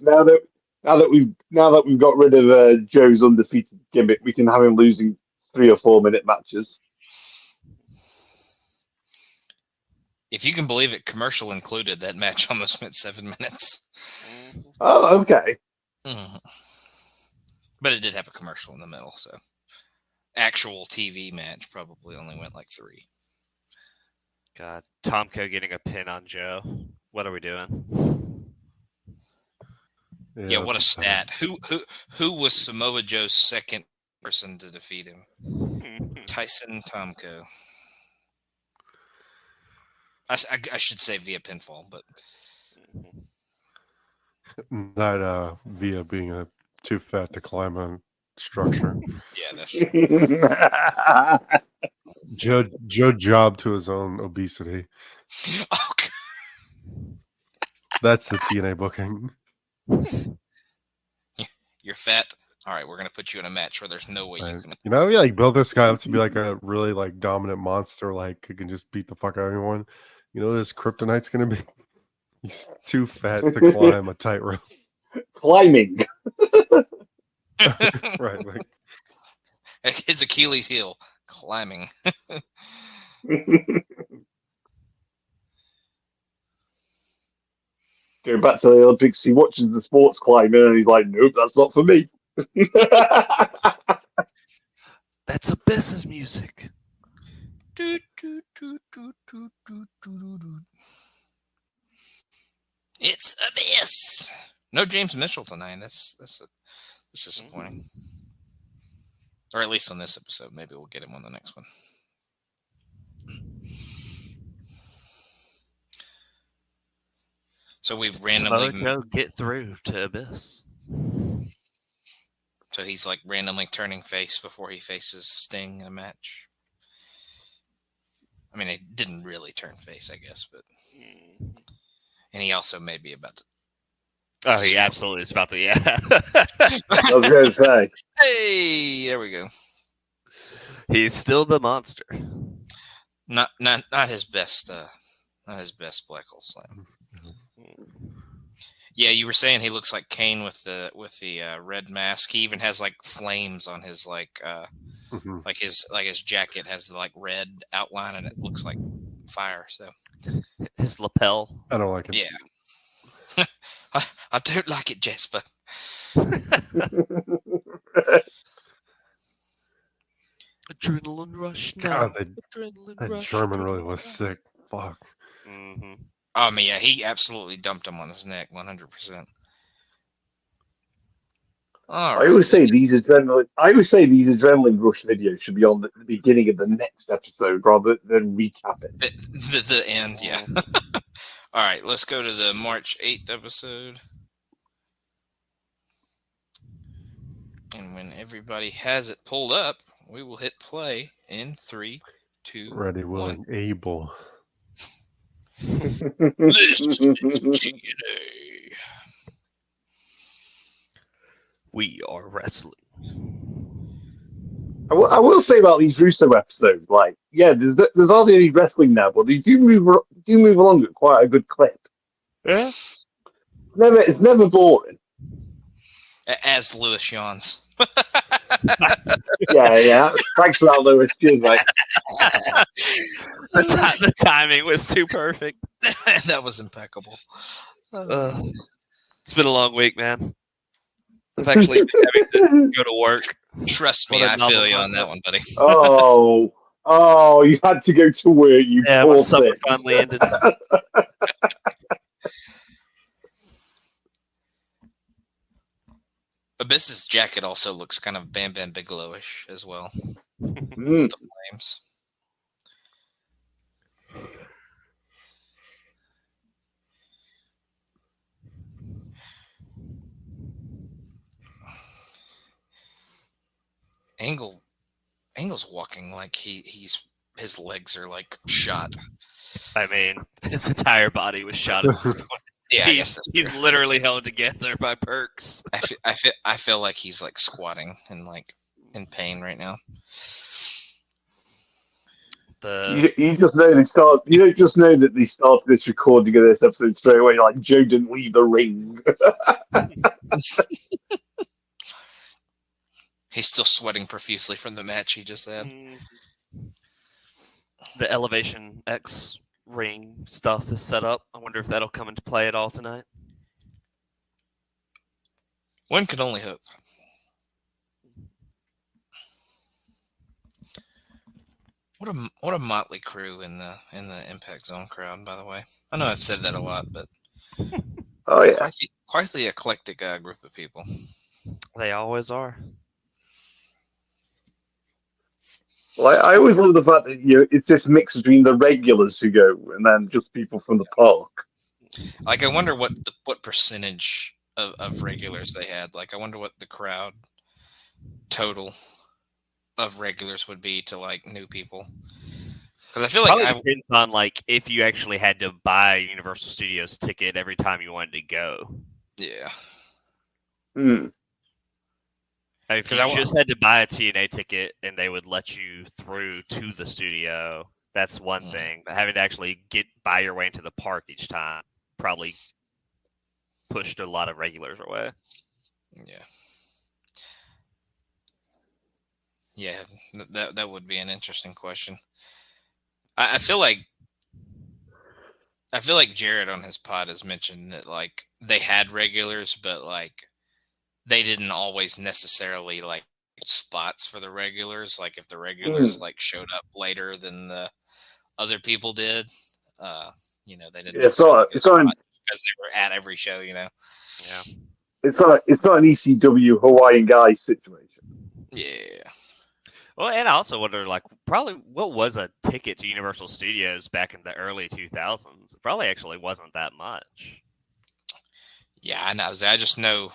got rid of Joe's undefeated gimmick, we can have him losing 3 or 4 minute matches. If you can believe it, commercial included, that match almost went 7 minutes. Oh, okay. But it did have a commercial in the middle, so actual TV match probably only went like 3. God, Tomko getting a pin on Joe. What are we doing? Yeah, what a stat. Who was Samoa Joe's second person to defeat him? Tyson Tomko. I should say via pinfall, but not via being too fat to climb a structure. Yeah, that's true. Joe jobbed to his own obesity. Oh, that's the TNA booking. You're fat. All right, we're gonna put you in a match where there's no way you can. You know, we like build this guy up to be like a really like dominant monster, like who can just beat the fuck out of anyone. You know, this Kryptonite's gonna be. He's too fat to climb a tightrope. Climbing. Right, like His Achilles heel, climbing. Going back to the Olympics, he watches the sports climbing and he's like, nope, that's not for me. That's Abyss's music. It's Abyss. No James Mitchell tonight. That's disappointing. Or at least on this episode. Maybe we'll get him on the next one. So we randomly Samoa Joe get through to Abyss. So he's like randomly turning face before he faces Sting in a match. I mean, he didn't really turn face, I guess, but and he also may be about to. Oh, he absolutely is about to. Yeah. I was going to say. Hey, there we go. He's still the monster. Not his best. Not his best Black Hole Slam. Yeah, you were saying he looks like Kane with the red mask. He even has like flames on his like his jacket has the like red outline and it looks like fire. So his lapel. I don't like it. Yeah, I don't like it, Jasper. Adrenaline rush. God, Now. that German really was sick. Fuck. Mm-hmm. I mean, yeah, he absolutely dumped him on his neck, 100%. I always say these adrenaline rush videos should be on the beginning of the next episode rather than recap it. The end, yeah. All right, let's go to the March 8th episode. And when everybody has it pulled up, we will hit play in 3, 2, Ready, 1. willing, able. This is TNA. We are wrestling. I will say about these Russo episodes, like, yeah, there's hardly any wrestling now, but they do move along at quite a good clip. Yeah. It's never boring. As Lewis yawns. Yeah. Thanks for that, Lewis. Cheers, mate. The timing was too perfect. That was impeccable. It's been a long week, man. I've actually been having to go to work. Trust me, I feel you on that one, buddy. Oh, you had to go to work, you Yeah, poor my summer thing. finally ended. Abyss's jacket also looks kind of Bam Bam Bigelow-ish as well. Mm. The flames. Angle's walking like he's his legs are like shot. I mean, his entire body was shot at this point. Yeah, I guess he's literally held together by perks. I feel like he's like squatting and like in pain right now. You just know they start. You don't just know that they started this recording of this episode straight away. Like Joe didn't leave the ring. He's still sweating profusely from the match he just had. The Elevation X ring stuff is set up. I wonder if that'll come into play at all tonight. One could only hope. What a motley crew in the Impact Zone crowd, by the way. I know I've said that a lot, but Oh yeah, quite the eclectic group of people. They always are. well, I always love the fact that it's this mix between the regulars who go and then just people from the park. Like, I wonder what percentage of regulars they had. Like, I wonder what the crowd total of regulars would be to like new people. Because I feel like Probably depends on like if you actually had to buy a Universal Studios ticket every time you wanted to go. Yeah. Mm. I mean, if you just had to buy a TNA ticket and they would let you through to the studio, that's one thing. But having to actually buy your way into the park each time probably pushed a lot of regulars away. Yeah. Yeah, that would be an interesting question. I feel like Jared on his pod has mentioned that like they had regulars, but like they didn't always necessarily like spots for the regulars. Like if the regulars like showed up later than the other people did, they didn't. It's not because they were at every show, Yeah. It's not an ECW Hawaiian guy situation. Yeah. Well, and I also wonder, like, probably what was a ticket to Universal Studios back in the early 2000s? It probably actually wasn't that much. Yeah, I know. I just know.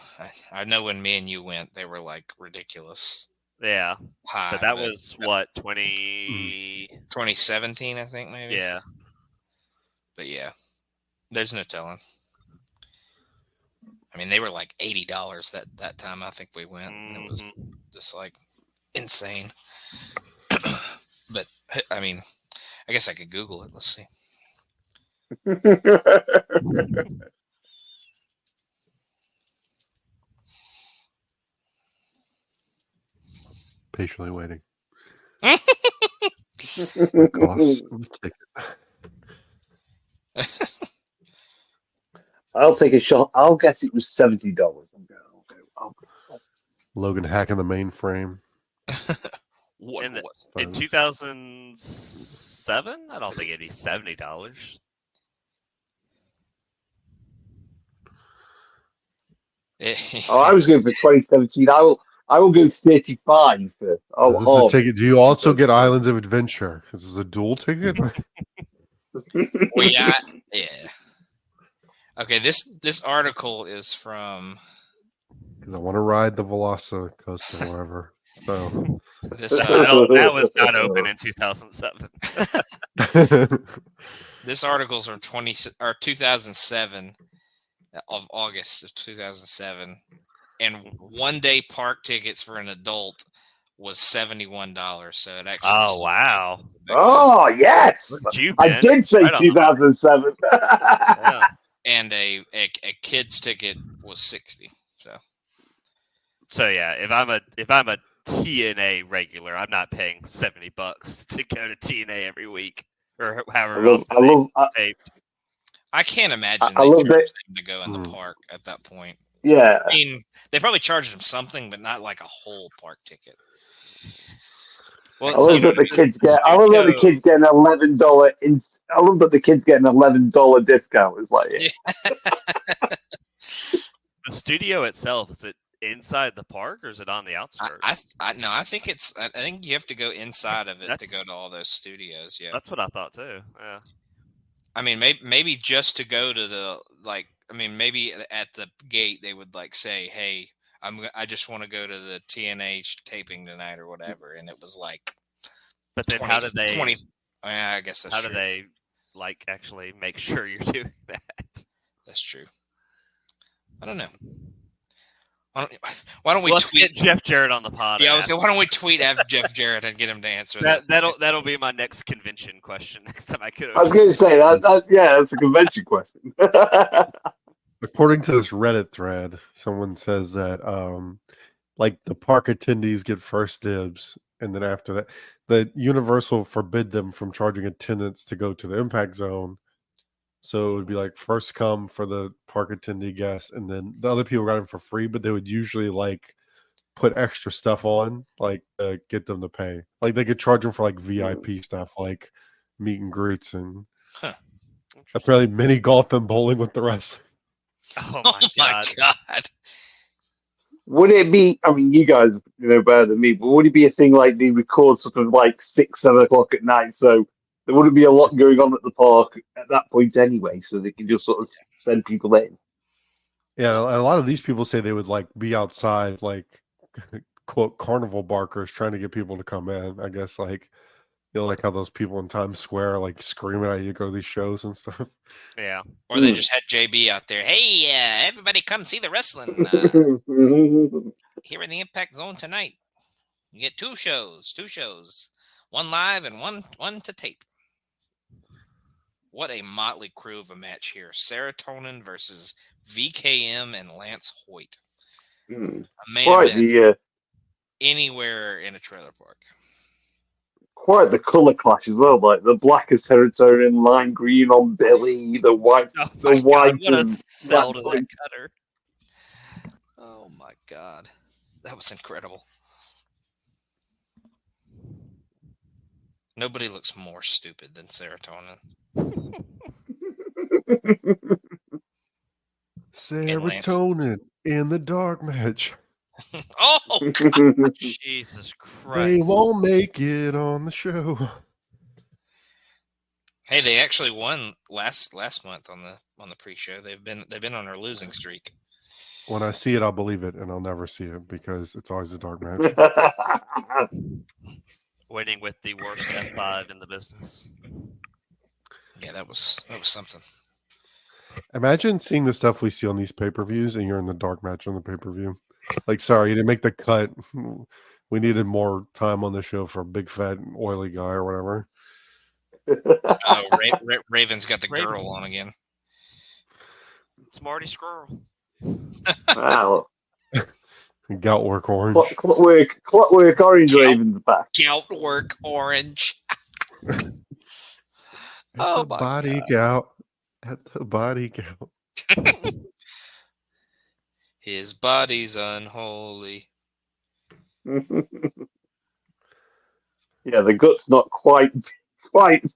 I know when me and you went, they were like ridiculous. Yeah, high. But that was what 2017, I think maybe. Yeah. But yeah, there's no telling. I mean, they were like $80 that time. I think we went. And it was just like insane. But I mean, I guess I could Google it. Let's see. Patiently waiting. I'll take a shot. I'll guess it was $70. Logan hacking the mainframe. In 2007, I don't think it'd be $70. I was going for 2017. I will go 35 for. This is a ticket. Do you also get Islands of Adventure? This is a dual ticket. Well, yeah. Okay, this article is from. Because I want to ride the Velocicoaster wherever. So that was not open in 2007. This article's from 2007 of August of 2007, and 1 day park tickets for an adult was $71. So it actually. Oh wow! Oh yes, I did say 2007. Yeah. And a kid's ticket was $60. So yeah, if I'm a TNA regular, I'm not paying $70 to go to TNA every week or however. I can't imagine I love them to go in the park at that point. Yeah, I mean, they probably charged them something, but not like a whole park ticket. Well, I love that the kids get. I love that the kids get an $11. I love that the kids get an $11 discount. It's like yeah. The studio itself inside the park, or is it on the outskirts? I think I think you have to go inside of it to go That's- to all those studios. Yeah, That's what I thought too. Yeah. I mean, maybe just to go to the maybe at the gate they would like say, "Hey, I just want to go to the TNA taping tonight or whatever," and it was like. But then 20, how do they? 20, I guess that's How true. do they like actually make sure you're doing that? That's true. I don't know. Why don't we Let's tweet get Jeff Jarrett on the pod? Yeah, I and was ask saying, why don't we tweet Jeff Jarrett and get him to answer that? that? That'll be my next convention question. Next time I could. I was going to say that. Yeah, that's a convention question. According to this Reddit thread, someone says that like the park attendees get first dibs, and then after that, the Universal forbid them from charging attendants to go to the impact zone. So it would be like first come for the park attendee guests, and then the other people got them for free, but they would usually like put extra stuff on, like get them to pay. Like they could charge them for like VIP stuff, like meet and greets and apparently mini golf and bowling with the rest. Oh Oh my god! Would it be? I mean, you guys know better than me, but would it be a thing like they record sort of like 6, 7 o'clock at night, so there wouldn't be a lot going on at the park at that point anyway, so they can just sort of send people in. Yeah, and a lot of these people say they would like be outside, like quote carnival barkers, trying to get people to come in. I guess like like how those people in Times Square like screaming at you to go to these shows and stuff. Yeah. Or they just had JB out there. Hey, everybody, come see the wrestling here in the Impact Zone tonight. You get two shows, one live and one to tape. What a motley crew of a match here. Serotonin versus VKM and Lance Hoyt. A main event anywhere in a trailer park. Quite the colour clash as well, like the black is serotonin, lime green on Billy, the white, white. What a sell to that cutter! Oh my god, that was incredible. Nobody looks more stupid than Serotonin. Serotonin in the dark match. Oh, God. Jesus Christ! They won't make it on the show. Hey, they actually won last month on the pre-show. They've been on their losing streak. When I see it, I'll believe it, and I'll never see it because it's always a dark match. Waiting with the worst F5 in the business. Yeah, that was something. Imagine seeing the stuff we see on these pay-per-views, and you're in the dark match on the pay-per-view. Like, sorry, you didn't make the cut. We needed more time on the show for a big, fat, oily guy or whatever. Oh, Raven's got the girdle on again. It's Marty Skrull. Wow. Gout work orange. Clockwork orange Raven's back. Gout work orange. Oh, my body God. Gout. At the body gout. His body's unholy. Yeah, the gut's not quite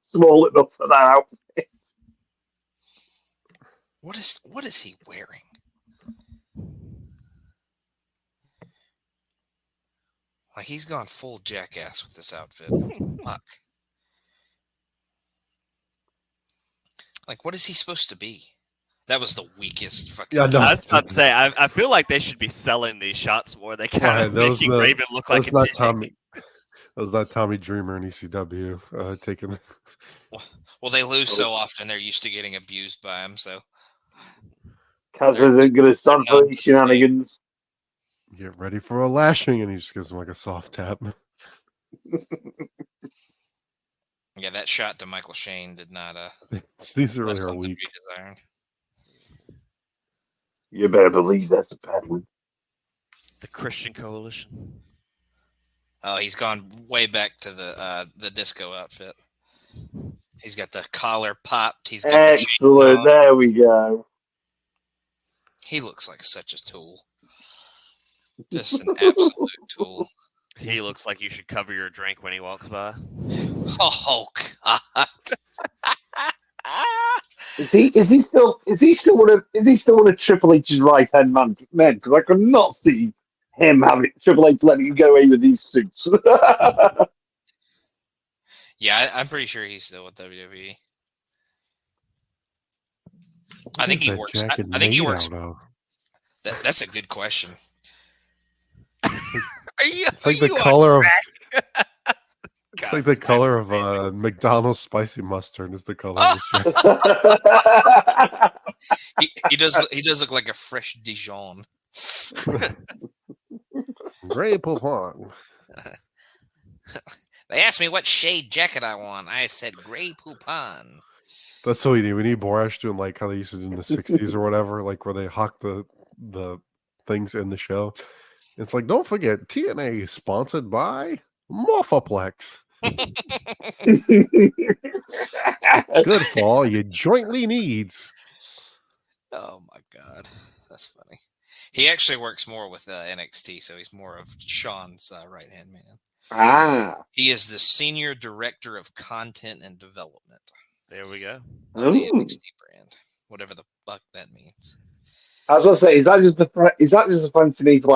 small enough for that outfit. What is he wearing? Like he's gone full jackass with this outfit. Fuck. Like, what is he supposed to be? That was the weakest fucking. Yeah, no. I was about to say, I feel like they should be selling these shots more. They kind of making Raven look like a dick. Tommy. That was not Tommy Dreamer in ECW taking. Well, they lose so often; they're used to getting abused by him. So, Kaz isn't going to stand for these shenanigans. Get ready for a lashing, and he just gives him like a soft tap. Yeah, that shot to Michael Shane did not. These really are weak. You better believe that's a bad one. The Christian Coalition. Oh, he's gone way back to the disco outfit. He's got the collar popped. He's got excellent. There we go. He looks like such a tool. Just an absolute tool. He looks like you should cover your drink when he walks by. Oh God! Is he still one of Triple H's right hand men? Because I could not see him having Triple H letting him get away with these suits. Yeah, I'm pretty sure he's still with WWE. I think he works. I think he works. That's a good question. It's like the color of. It's like the color of McDonald's spicy mustard is the color of the he does look like a fresh Dijon. Grey Poupon. They asked me what shade jacket I want. I said Grey Poupon. That's what we need. We need Borash doing like how they used to do in the 60s or whatever, like where they hawk the things in the show. It's like, don't forget, TNA is sponsored by Morphoplex. Good for all your jointly needs. Oh my god, that's funny. He actually works more with NXT, so he's more of Sean's right hand man. He is the senior director of content and development. There we go. Of the NXT brand, whatever the fuck that means. I was gonna say, is that just a fancy name for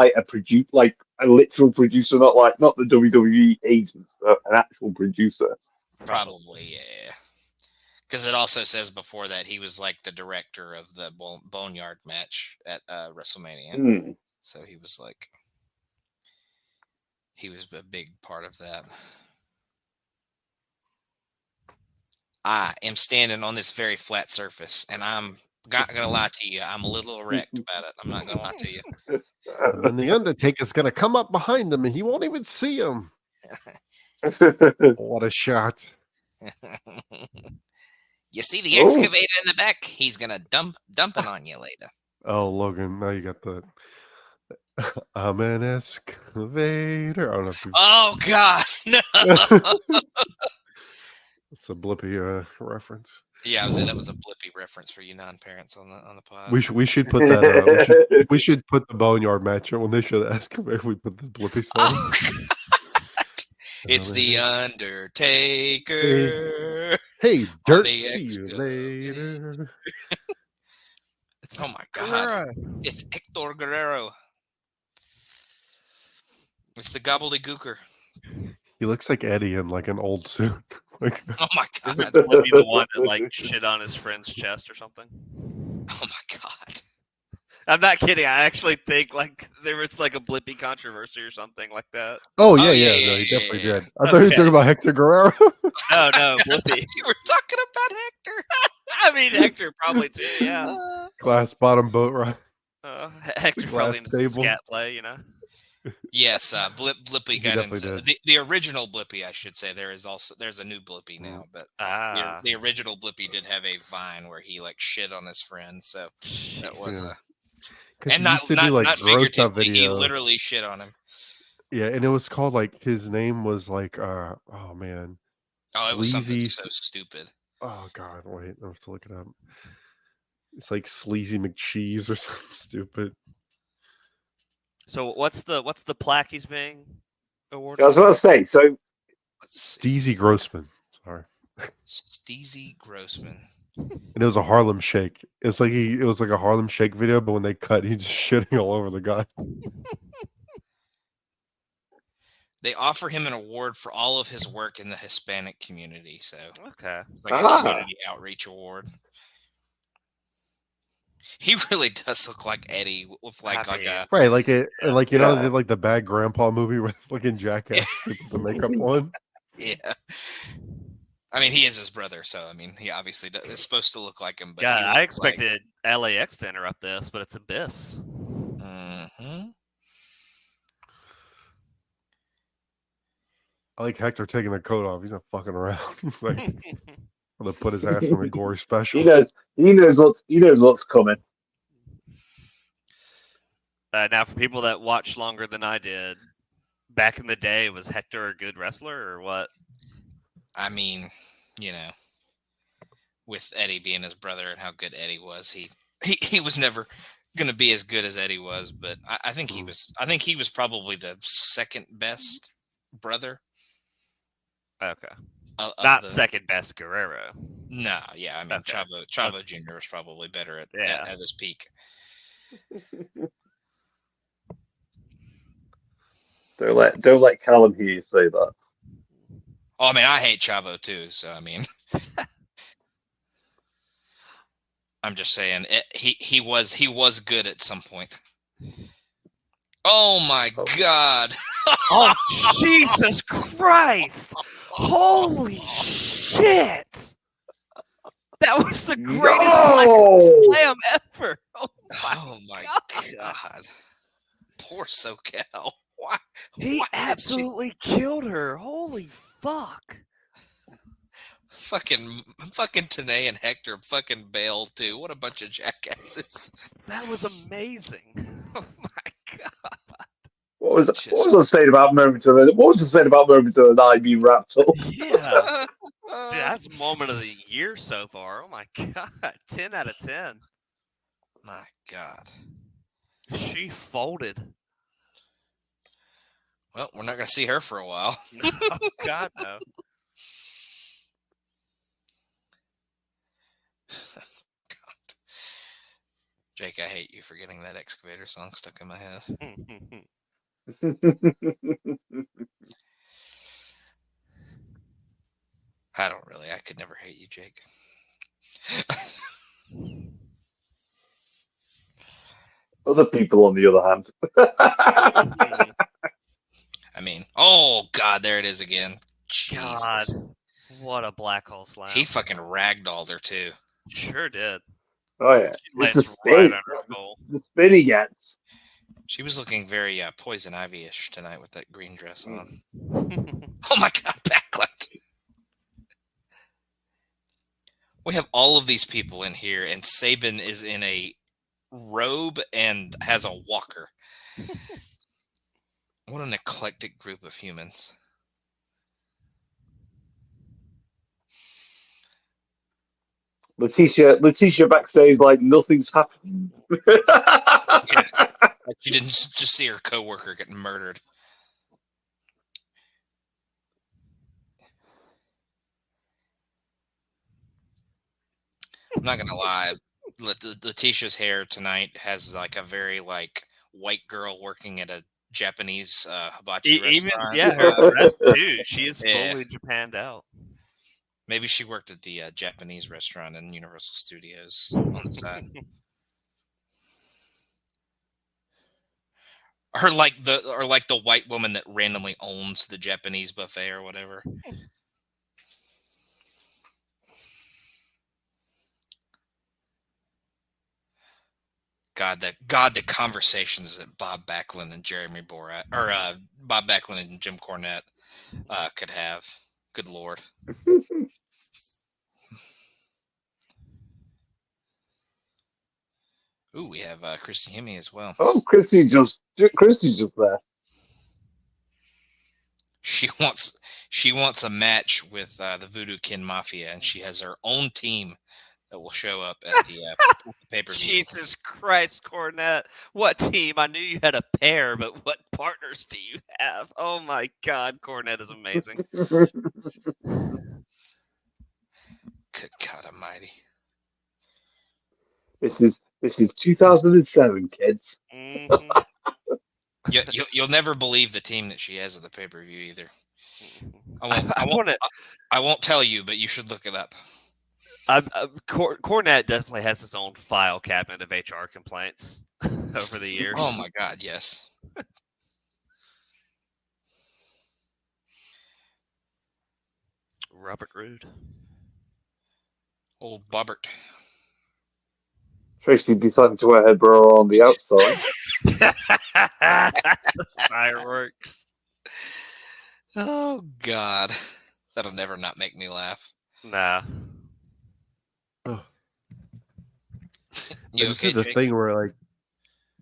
like a literal producer, not the WWE agent, but an actual producer? Probably, yeah. Because it also says before that he was like the director of the Boneyard match at WrestleMania. So he was a big part of that. I am standing on this very flat surface, and I'm not going to lie to you. I'm a little erect about it. I'm not going to lie to you. And the Undertaker's going to come up behind him, and he won't even see him. What a shot. You see the excavator in the back? He's going to dump it on you later. Oh, Logan, now you got the... I'm an excavator. I don't know if you... Oh, God, no! It's a Blippy reference. Yeah, that was a Blippy reference for you non-parents on the pod. We should put that. We should put the Boneyard match when they show the excavator. We put the Blippy song. Oh, it's the Undertaker. Hey, Dirt. See you later. Oh my God! It's Hector Guerrero. It's the gobbledygooker. He looks like Eddie in like an old suit. Oh my God! Isn't Blippy the one that like shit on his friend's chest or something? Oh my God! I'm not kidding. I actually think like there was like a Blippy controversy or something like that. Oh yeah. No, he definitely did. I thought you were talking about Hector Guerrero. No, Blippy. You were talking about Hector. I mean, Hector probably too. Yeah. Glass bottom boat ride. Hector probably into some scat play, you know. Yes, Blippy got into the original Blippy. I should say there's a new Blippy now, but the original Blippy did have a Vine where he like shit on his friend. So that was and not figuratively. He literally shit on him. Yeah, and it was called like his name was like oh man. Oh, it was something so stupid. Oh God, wait, I have to look it up. It's like Sleazy McCheese or something stupid. So what's the plaque he's being awarded? I was going to say, so Steezy Grossman. Sorry. Steezy Grossman. And it was a Harlem Shake. It was like a Harlem Shake video, but when they cut, he's just shitting all over the guy. They offer him an award for all of his work in the Hispanic community. So it's like a community outreach award. He really does look like Eddie with like a right, like it, like you know, they did like the Bad Grandpa movie with looking Jackass with the makeup on. Yeah, I mean he is his brother, so I mean he obviously is supposed to look like him. But God, I expected LAX to interrupt this, but it's Abyss. Mm-hmm. I like Hector taking the coat off. He's not fucking around. He's like, I'm gonna put his ass in the gory special. He knows what's coming. Now, for people that watched longer than I did, back in the day, was Hector a good wrestler or what? I mean, you know, with Eddie being his brother and how good Eddie was, he was never going to be as good as Eddie was, but I think he was. I think he was probably the second best brother. Okay. Not second best Guerrero. No, yeah. I mean, okay. Chavo Jr. was probably better at his peak. Don't let Callum hear you say that. Oh, I mean, I hate Chavo too. So I mean, I'm just saying he was good at some point. Oh my God! Oh Jesus Christ! Holy shit! That was the greatest Black Slam ever. Oh my God! Poor SoCal. Why? He absolutely killed her. Holy fuck! Fucking Tanae and Hector fucking bailed too. What a bunch of jackasses. That was amazing. Oh my God! What was I saying about moments of the night being wrapped up? Yeah. Dude, that's moment of the year so far. Oh my God. 10 out of 10. My God. She folded. Well, we're not going to see her for a while. No, God, no. God. Jake, I hate you for getting that excavator song stuck in my head. I don't really. I could never hate you, Jake. Other people, on the other hand. I mean, oh God, there it is again. Jesus. God, what a black hole slam. He fucking ragdolled her too. Sure did. Oh yeah, It's a spin. right under the goal. The spin he gets. She was looking very Poison Ivy-ish tonight with that green dress on. Oh my God, backlight. We have all of these people in here, and Sabin is in a robe and has a walker. What an eclectic group of humans. Letitia backstage like nothing's happened. Yeah. Like she didn't just see her coworker get murdered. I'm not gonna lie. Letitia's hair tonight has like a very like white girl working at a Japanese hibachi restaurant. Yeah, her dress too. She is fully Japanned out. Maybe she worked at the Japanese restaurant in Universal Studios on the side. Or like the white woman that randomly owns the Japanese buffet or whatever. God, the conversations that Bob Backlund and Jeremy Borat, or Bob Backlund and Jim Cornette could have. Good Lord. Ooh, we have Christy Hemme as well. Oh, Christy's just there. She wants a match with the Voodoo Kin Mafia, and she has her own team that will show up at the pay-per-view. Jesus Christ, Cornette. What team? I knew you had a pair, but what partners do you have? Oh my God, Cornette is amazing. Good God Almighty! This is 2007, kids. Mm-hmm. You'll never believe the team that she has at the pay-per-view either. I won't tell you, but you should look it up. Cornette definitely has his own file cabinet of HR complaints over the years. Oh my God, yes. Robert Roode. Old Bobbert. Tracy decided to wear her bra on the outside. Fireworks. Oh God, that'll never not make me laugh. Nah. You this okay, is the Jake? thing where like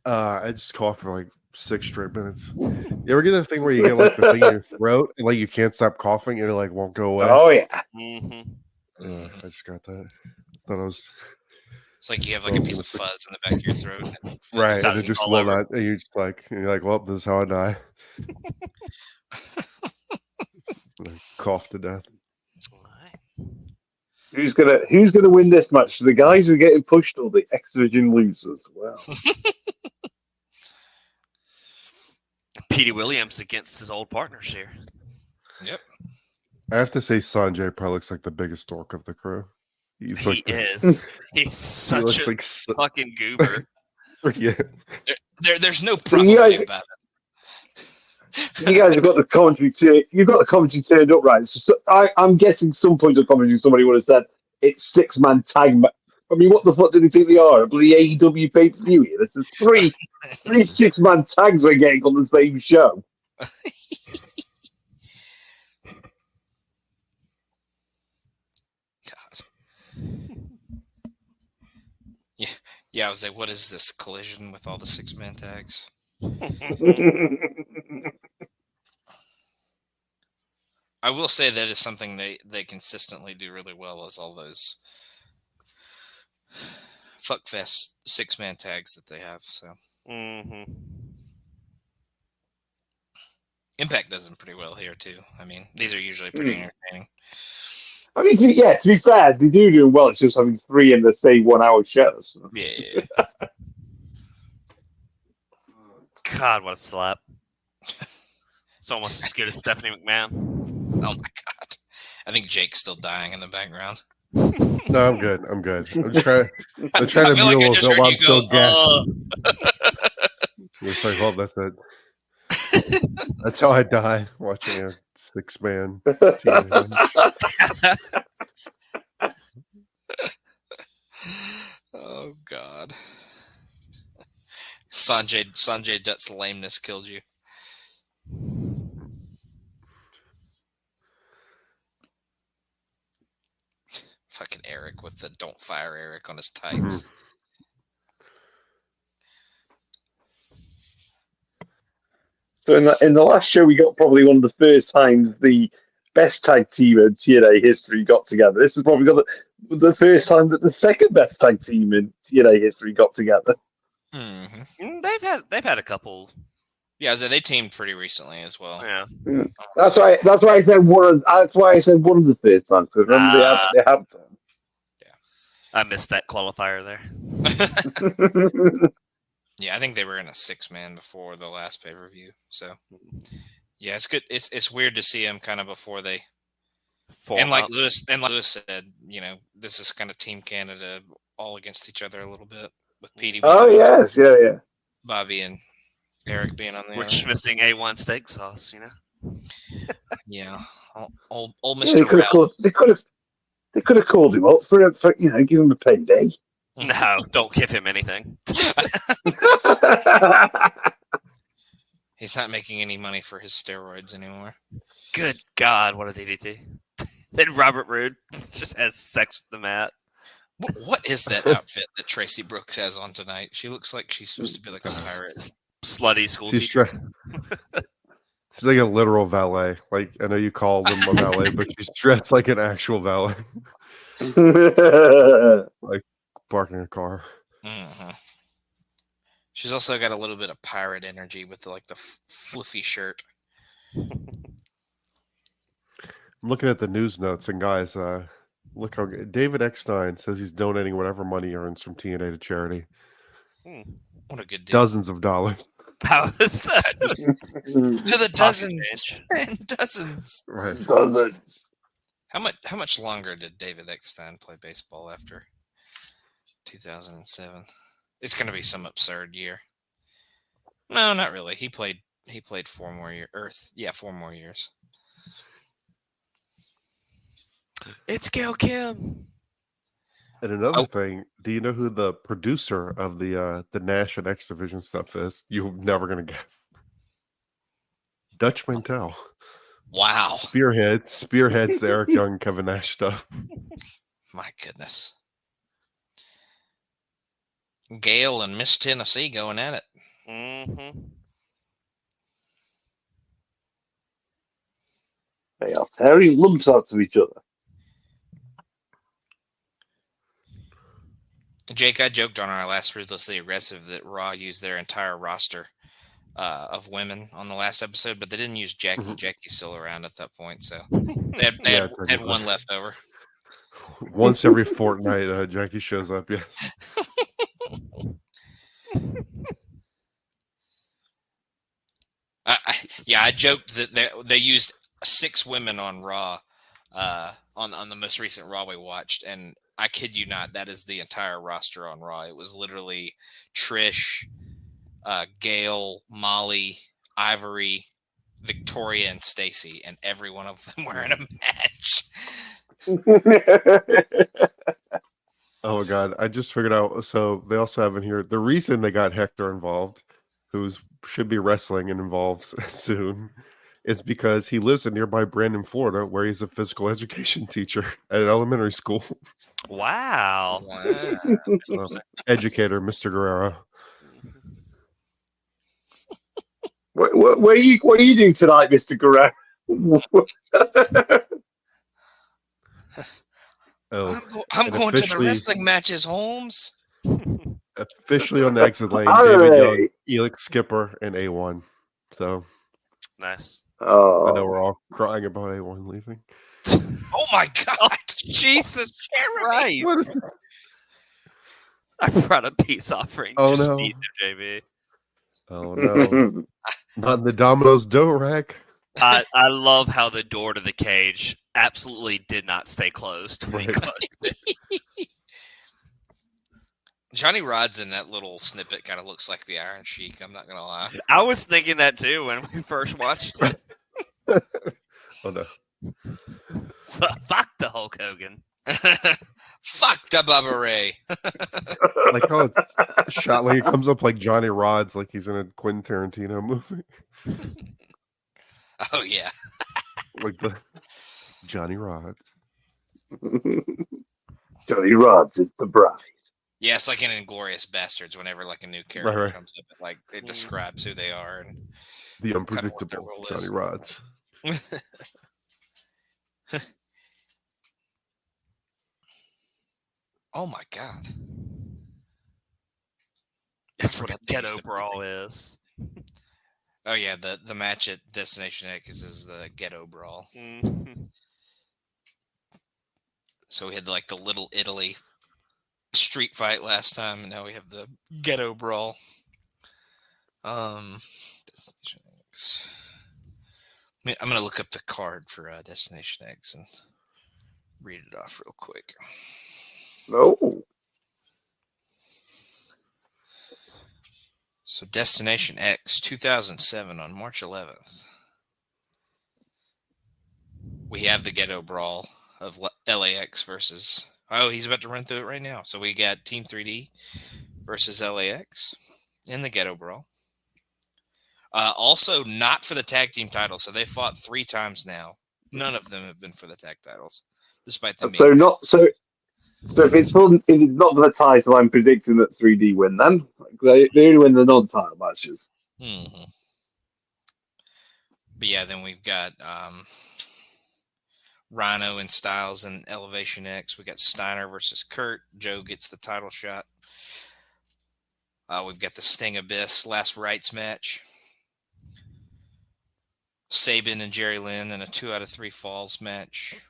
I just coughed for like 6 straight minutes. You ever get the thing where you get like the thing in your throat and like you can't stop coughing and it like won't go away? Oh yeah. Mm-hmm. I just got that. Thought I was It's like you have like a piece of fuzz in the back of your throat. right, and it just all will over. not. And you're like, well, this is how I die. I cough to death. Who's gonna win this match? The guys who are getting pushed or the X Division losers? Well, Petey Williams against his old partners here. Yep. I have to say, Sanjay probably looks like the biggest dork of the crew. He's He like is. He's such a fucking goober. Yeah. There's no So you problem guys- about it. You guys have got the commentary turned up, right? So I'm guessing some point of commentary somebody would have said it's 6-man tag. I mean, what the fuck do they think they are? The AEW pay-per-view here. This is three 6-man tags we're getting on the same show. Yeah, I was like, what is this collision with all the 6-man tags? I will say that is something they consistently do really well, is all those fuckfest 6-man tags that they have. So Impact does them pretty well here too. I mean, these are usually pretty entertaining. I mean, to be fair, they do well. It's just having 3 in the same 1-hour shows. Yeah. God, what a slap. It's almost as good as Stephanie McMahon. Oh my god. I think Jake's still dying in the background. No, I'm good. I'm just trying I to feel like I mule just while heard I'm you go, still gassed. It's like, well, that's it. That's how I die, watching a 6-man TV. Oh god. Sanjay Dutt's lameness killed you. Fucking Eric with the "Don't fire Eric" on his tights. So in the last show, we got probably one of the first times the best tag team in TNA history got together. This is probably the first time that the second best tag team in TNA history got together. Mm-hmm. They've had a couple. Yeah, so they teamed pretty recently as well. Yeah. That's why I said one. That's why I said one of the first times. Because remember they have. I missed that qualifier there. Yeah, I think they were in a 6-man before the last pay-per-view. So, yeah, it's good. It's weird to see them kind of before they. And like Lewis said, this is kind of Team Canada all against each other a little bit with Petey. Oh yes, yeah. Bobby and Eric being on the. We're just missing A1 steak sauce, Yeah, old Mr. They could have called him up for give him a payday. No, don't give him anything. He's not making any money for his steroids anymore. Good God, what a DDT. Then Robert Roode just has sex with the mat. What is that outfit that Tracy Brooks has on tonight? She looks like she's supposed to be like a pirate. Slutty school teacher. She's like a literal valet. Like, I know you call them a valet, but she's dressed like an actual valet. Like parking a car. Mm-hmm. She's also got a little bit of pirate energy with the fluffy shirt. I'm looking at the news notes, and guys, look how David Eckstein says he's donating whatever money he earns from TNA to charity. What a good deal. Dozens of dollars. How is that? To the dozens and dozens. Right. Dozens. How much longer did David Eckstein play baseball after 2007? It's going to be some absurd year. No, not really. He played 4 more years. 4 more years. It's Gail Kim. And another thing, do you know who the producer of the Nash and X Division stuff is? You're never gonna guess. Dutch Mantel. Wow. Spearheads the Eric Young, Kevin Nash stuff. My goodness. Gale and Miss Tennessee going at it. Mm-hmm. They are tearing lumps out of each other. Jake, I joked on our last Ruthlessly Aggressive that Raw used their entire roster of women on the last episode, but they didn't use Jackie. Mm-hmm. Jackie's still around at that point, so they had one left over. Once every fortnight, Jackie shows up, yes. Yeah, I joked that they used 6 women on Raw, on the most recent Raw we watched, and I kid you not, that is the entire roster on Raw. It was literally Trish, Gail, Molly, Ivory, Victoria, and Stacy, and every one of them were in a match. Oh my god, I just figured out. So they also have in here the reason they got Hector involved, who should be wrestling and involved soon, is because he lives in nearby Brandon, Florida, where he's a physical education teacher at an elementary school. Wow. Educator, Mr. Guerrero. What are you doing tonight, Mr. Guerrero? I'm going to the wrestling matches, Holmes. Officially on the exit lane, David Young, Elix Skipper, and A1. So nice. Oh. I know we're all crying about A1 leaving. Oh my God! Jesus Christ! What is this? I brought a peace offering. Oh Just no, feed them, JB. Oh no, not the Domino's dough rack. I love how the door to the cage absolutely did not stay closed when he closed it. Johnny Rod's in that little snippet kind of looks like the Iron Sheik. I'm not gonna lie. I was thinking that too when we first watched it. Oh no. Fuck the Hulk Hogan. Fuck the Bubba Ray. Like how it's shot like it comes up like Johnny Rod's, like he's in a Quentin Tarantino movie. Oh yeah. Like the Johnny Rods. Johnny Rods is the bride. Yeah, it's like in Inglourious Bastards. Whenever like a new character Right. comes up, like it describes who they are and The kind of what their unpredictable role Johnny is. Rods. Oh my God. That's what what a they used ghetto to brawl is. Oh yeah, the match at Destination X is the Ghetto Brawl. Mhm. So we had like the Little Italy street fight last time, and now we have the Ghetto Brawl. Destination X. I'm gonna look up the card for Destination X and read it off real quick. No. So Destination X 2007 on March 11th. We have the Ghetto Brawl of LAX versus... Oh, he's about to run through it right now. So we got Team 3D versus LAX in the Ghetto Brawl. Also not for the tag team title. So they fought 3 times now. None of them have been for the tag titles. Despite them So being... So if it's not for the title, I'm predicting that 3D win then. They only win the non-title matches. Mm-hmm. But yeah, then we've got Rhino and Styles and Elevation X. We got Steiner versus Kurt. Joe gets the title shot. We've got the Sting Abyss Last Rites match. Sabin and Jerry Lynn in a 2 out of 3 falls match.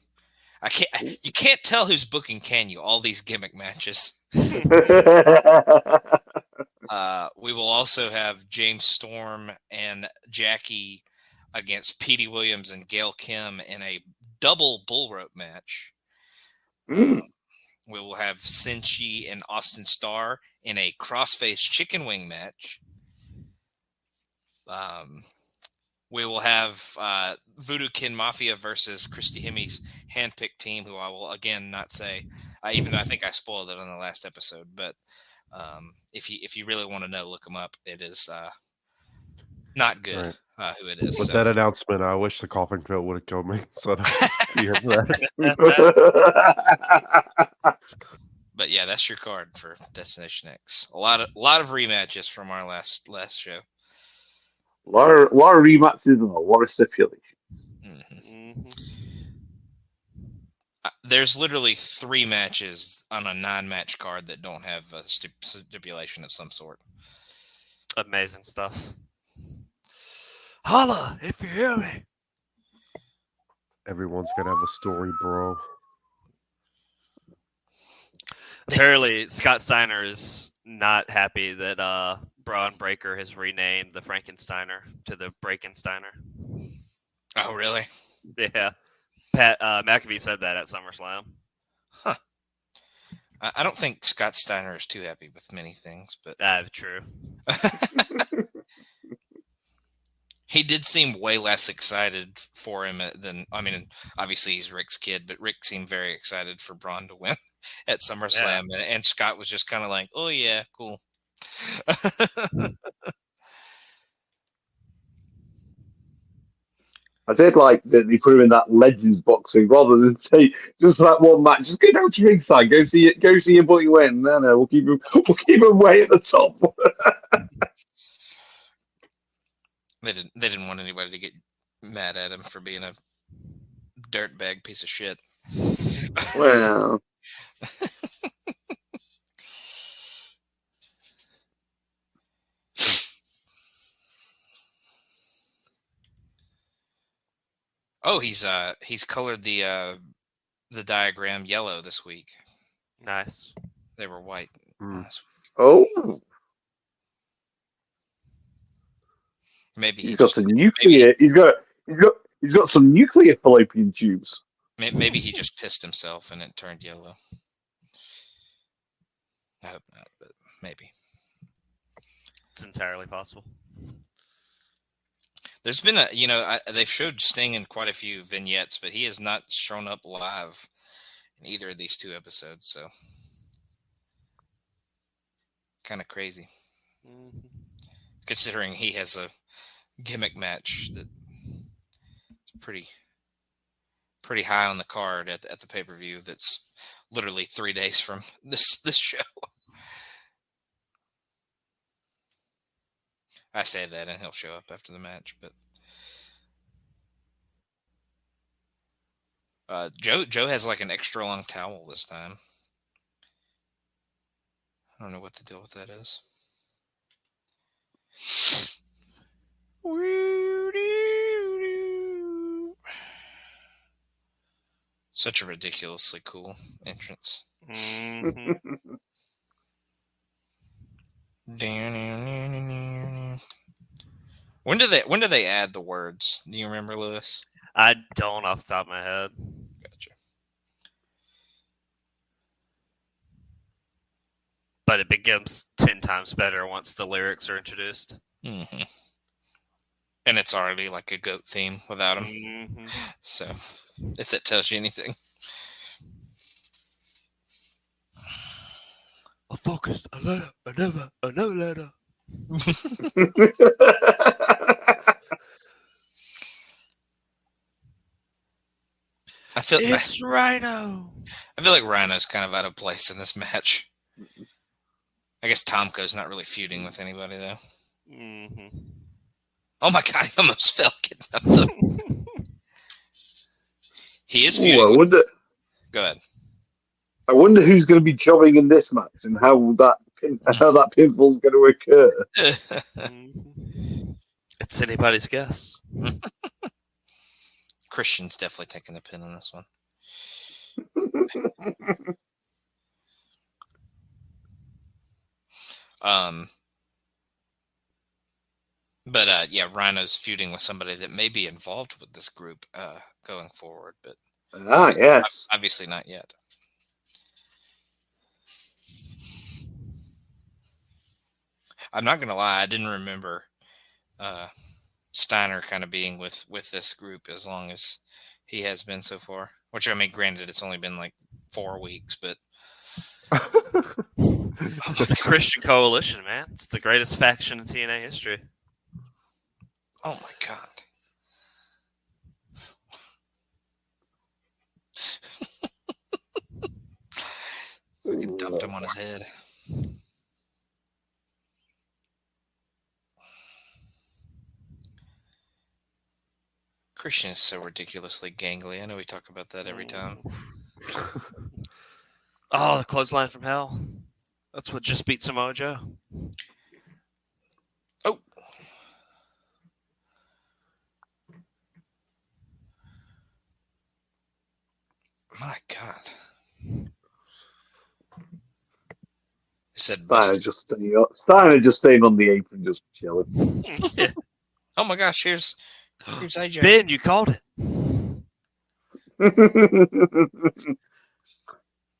You can't tell who's booking, can you? All these gimmick matches. We will also have James Storm and Jackie against Petey Williams and Gail Kim in a double bull rope match. We will have Senshi and Austin Starr in a crossface chicken wing match. We will have Voodoo Kin Mafia versus Christy Hemi's handpicked team, who I will again not say, even though I think I spoiled it on the last episode. But if you really want to know, look them up. It is not good who it is. With So. that announcement, I wish the coughing fit would have killed me. So that. But yeah, that's your card for Destination X. A lot of rematches from our last show. A lot of rematches and a lot of stipulations. Mm-hmm. There's literally 3 matches on a 9-match card that don't have a stipulation of some sort. Amazing stuff. Holla if you hear me. Everyone's gonna have a story, bro. Apparently, Scott Steiner is not happy that Braun Breaker has renamed the Frankensteiner to the Breakensteiner. Oh, really? Yeah. Pat McAfee said that at SummerSlam. Huh. I don't think Scott Steiner is too happy with many things, but True. he did seem way less excited for him than, I mean, obviously he's Rick's kid, but Rick seemed very excited for Braun to win at SummerSlam. Yeah. And Scott was just kind of like, oh, yeah, cool. I did like that they put him in that Legends boxing rather than say just for that one match. Just go down to ringside, go see your buddy win. No, we'll keep him way at the top. They didn't want anybody to get mad at him for being a dirtbag piece of shit. Well. Oh, he's colored the diagram yellow this week. Nice. They were white last week. Oh. Maybe he's got some nuclear. He's got some nuclear fallopian tubes. Maybe he just pissed himself and it turned yellow. I hope not, but maybe. It's entirely possible. There's been they've showed Sting in quite a few vignettes, but he has not shown up live in either of these two episodes, so kind of crazy. Mm-hmm. Considering he has a gimmick match that's pretty high on the card at the pay-per-view that's literally 3 days from this show. I say that and he'll show up after the match, but Joe has like an extra long towel this time. I don't know what the deal with that is. Such a ridiculously cool entrance. Mm-hmm. When do they add the words? Do you remember, Lewis? I don't off the top of my head. Gotcha. But it becomes 10 times better once the lyrics are introduced. Mm-hmm. And it's already like a goat theme without him. Mm-hmm. So, if that tells you anything. I focused a letter, a no letter. I feel it's Rhino. I feel like Rhino's kind of out of place in this match. I guess Tomko's not really feuding with anybody though. Mm-hmm. Oh my god, he almost fell getting up though. He is feuding. Go ahead. I wonder who's going to be jobbing in this match and how that pinfall's going to occur. It's anybody's guess. Christian's definitely taking the pin on this one. But yeah, Rhino's feuding with somebody that may be involved with this group going forward, but yes, obviously not yet. I'm not gonna lie, I didn't remember Steiner kind of being with this group as long as he has been so far. Which, I mean, granted, it's only been like 4 weeks, but it's the Christian Coalition, man. It's the greatest faction in TNA history. Oh my god. Fucking dumped him on his head. Christian is so ridiculously gangly. I know we talk about that every time. Oh, the clothesline from hell. That's what just beat Samoa Joe. Oh. My God. said Steiner busted. just staying on the apron, just chilling. Oh my gosh, here's AJ. Ben, you called it.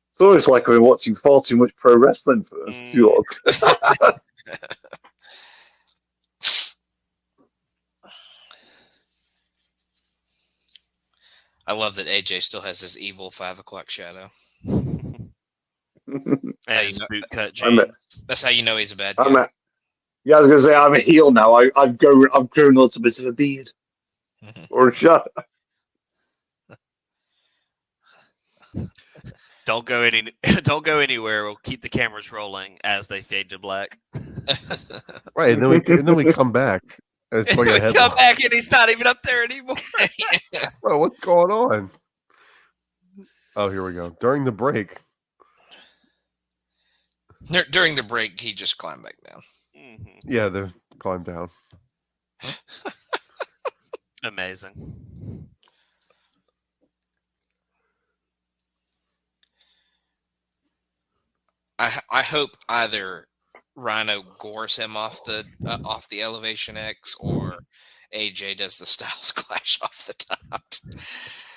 It's always like we're watching far too much pro wrestling for too long. I love that AJ still has his evil 5 o'clock shadow. And his boot cut I'm a- That's how you know he's a bad I'm guy. Yeah, I was gonna say I'm a heel now. I've grown a little bit of a beard or a shot. Don't go anywhere. We'll keep the cameras rolling as they fade to black. Right, and then we come back. And it's like a We headlock. come back and he's not even up there anymore. Bro, what's going on? Oh, here we go. During the break. During the break, he just climbed back down. Yeah, they climb down. Amazing. I hope either Rhino gores him off the elevation X, or AJ does the Styles Clash off the top.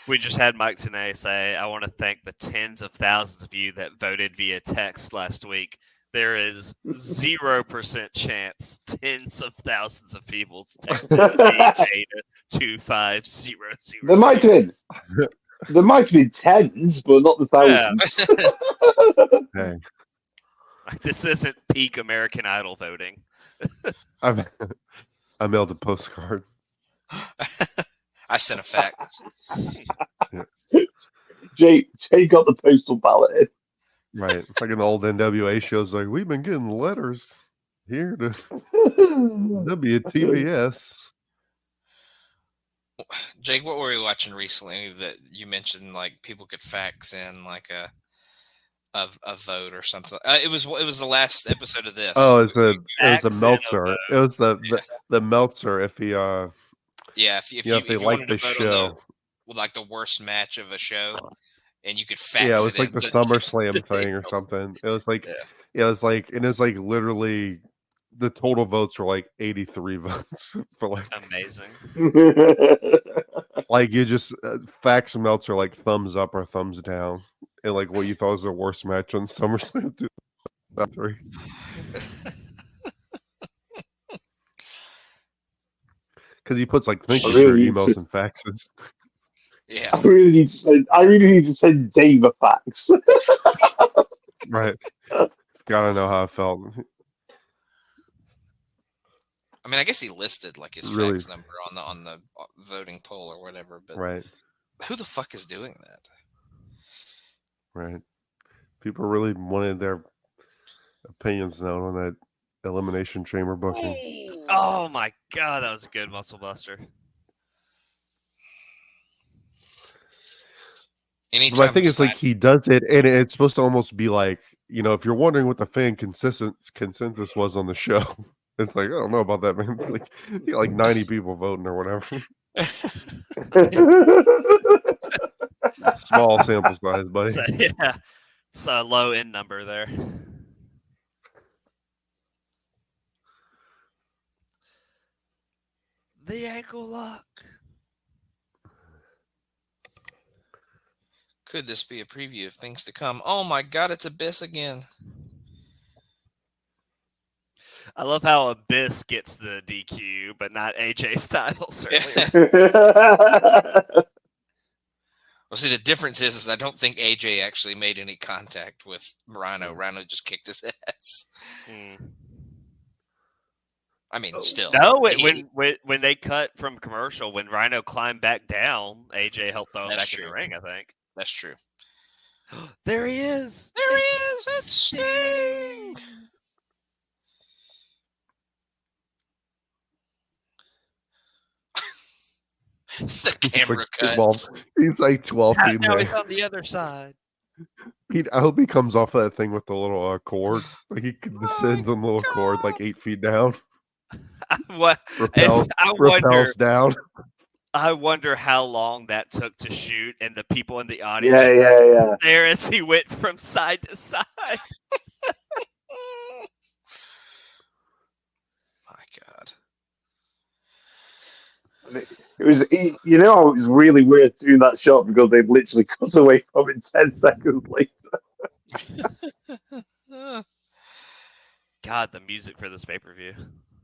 We just had Mike Tenay say, I want to thank the tens of thousands of you that voted via text last week. There is 0% chance tens of thousands of people texted AJ to 25000. There might have been tens, but not the thousands. Hey. This isn't peak American Idol voting. I mailed a postcard. I sent a fax. Jay got the postal ballot in. Right. It's like in the old NWA shows, like, we've been getting letters here to WTBS. Jake, what were we watching recently that you mentioned? Like people could fax in like a vote or something. It was the last episode of this. Oh, it was Fax a in a Meltzer. vote. It was the Meltzer. If he yeah, if you like the show, like the worst match of a show, and you could fax. Yeah, it was it like in the to- SummerSlam to thing or Daniels. something. It was like, Yeah. it was like literally the total votes were like 83 votes for like Amazing. like you just fax Meltzer like thumbs up or thumbs down, and like what you thought was the worst match on SummerSlam 2003. Because he puts like thank you for your emails and faxes. Yeah, I really need to send Dave a fax. Right. It's gotta know how I felt. I mean, I guess he listed like his Really? fax number on the voting poll or whatever. But Right. who the fuck is doing that? Right. People really wanted their opinions known on that Elimination Chamber booking. Oh my god, that was a good muscle buster. Anytime But I think it's like he does it, and it's supposed to almost be like, if you're wondering what the fan consensus was on the show, it's like, I don't know about that, man. Like, you got like 90 people voting or whatever. Small sample size, buddy. So, yeah, it's a low end number there. The ankle lock. Could this be a preview of things to come? Oh my god, it's Abyss again. I love how Abyss gets the DQ, but not AJ Styles earlier. Well, see, the difference is I don't think AJ actually made any contact with Rhino. Rhino just kicked his ass. I mean, still. No, when they cut from commercial, when Rhino climbed back down, AJ helped throw him back in the ring, I think. That's true. There he is. There he is. It's Sting. The camera cuts. He's like 12 feet Now in he's there. on the other side. I hope he comes off that thing with the little cord. Like he descends on the little cord like 8 feet down. What? Repels down. I wonder how long that took to shoot, and the people in the audience Yeah. there as he went from side to side. God. It was, it was really weird doing that shot because they literally cut away from it 10 seconds later. God, the music for this pay-per-view.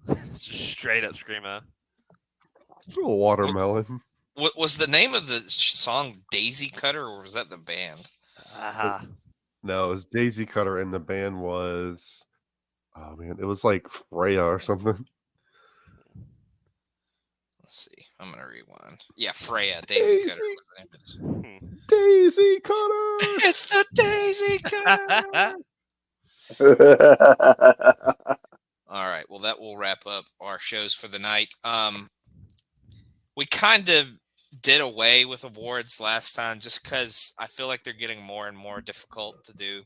It's just straight up screamo. It's a little watermelon. What was the name of the song Daisy Cutter, or was that the band? No, it was Daisy Cutter, and the band was, oh man, it was like Freya or something. Let's see. I'm gonna rewind. Yeah, Freya. Daisy Cutter was the name of it. Daisy Cutter. It's the Daisy Cutter. All right. Well, that will wrap up our shows for the night. We kind of did away with awards last time just because I feel like they're getting more and more difficult to do,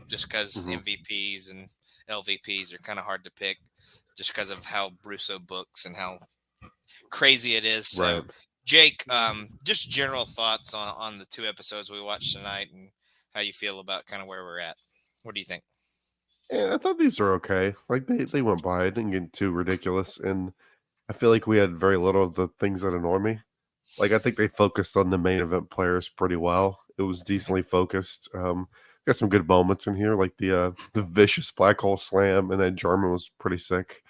just because MVPs and LVPs are kind of hard to pick just because of how Russo books and how crazy it is. So, Right. Jake, just general thoughts on the 2 episodes we watched tonight and how you feel about kind of where we're at. What do you think? Yeah, I thought these were okay. Like they went by. It didn't get too ridiculous, and I feel like we had very little of the things that annoy me. Like I think they focused on the main event players pretty well. It was decently focused. Got some good moments in here, like the vicious black hole slam, and then German was pretty sick.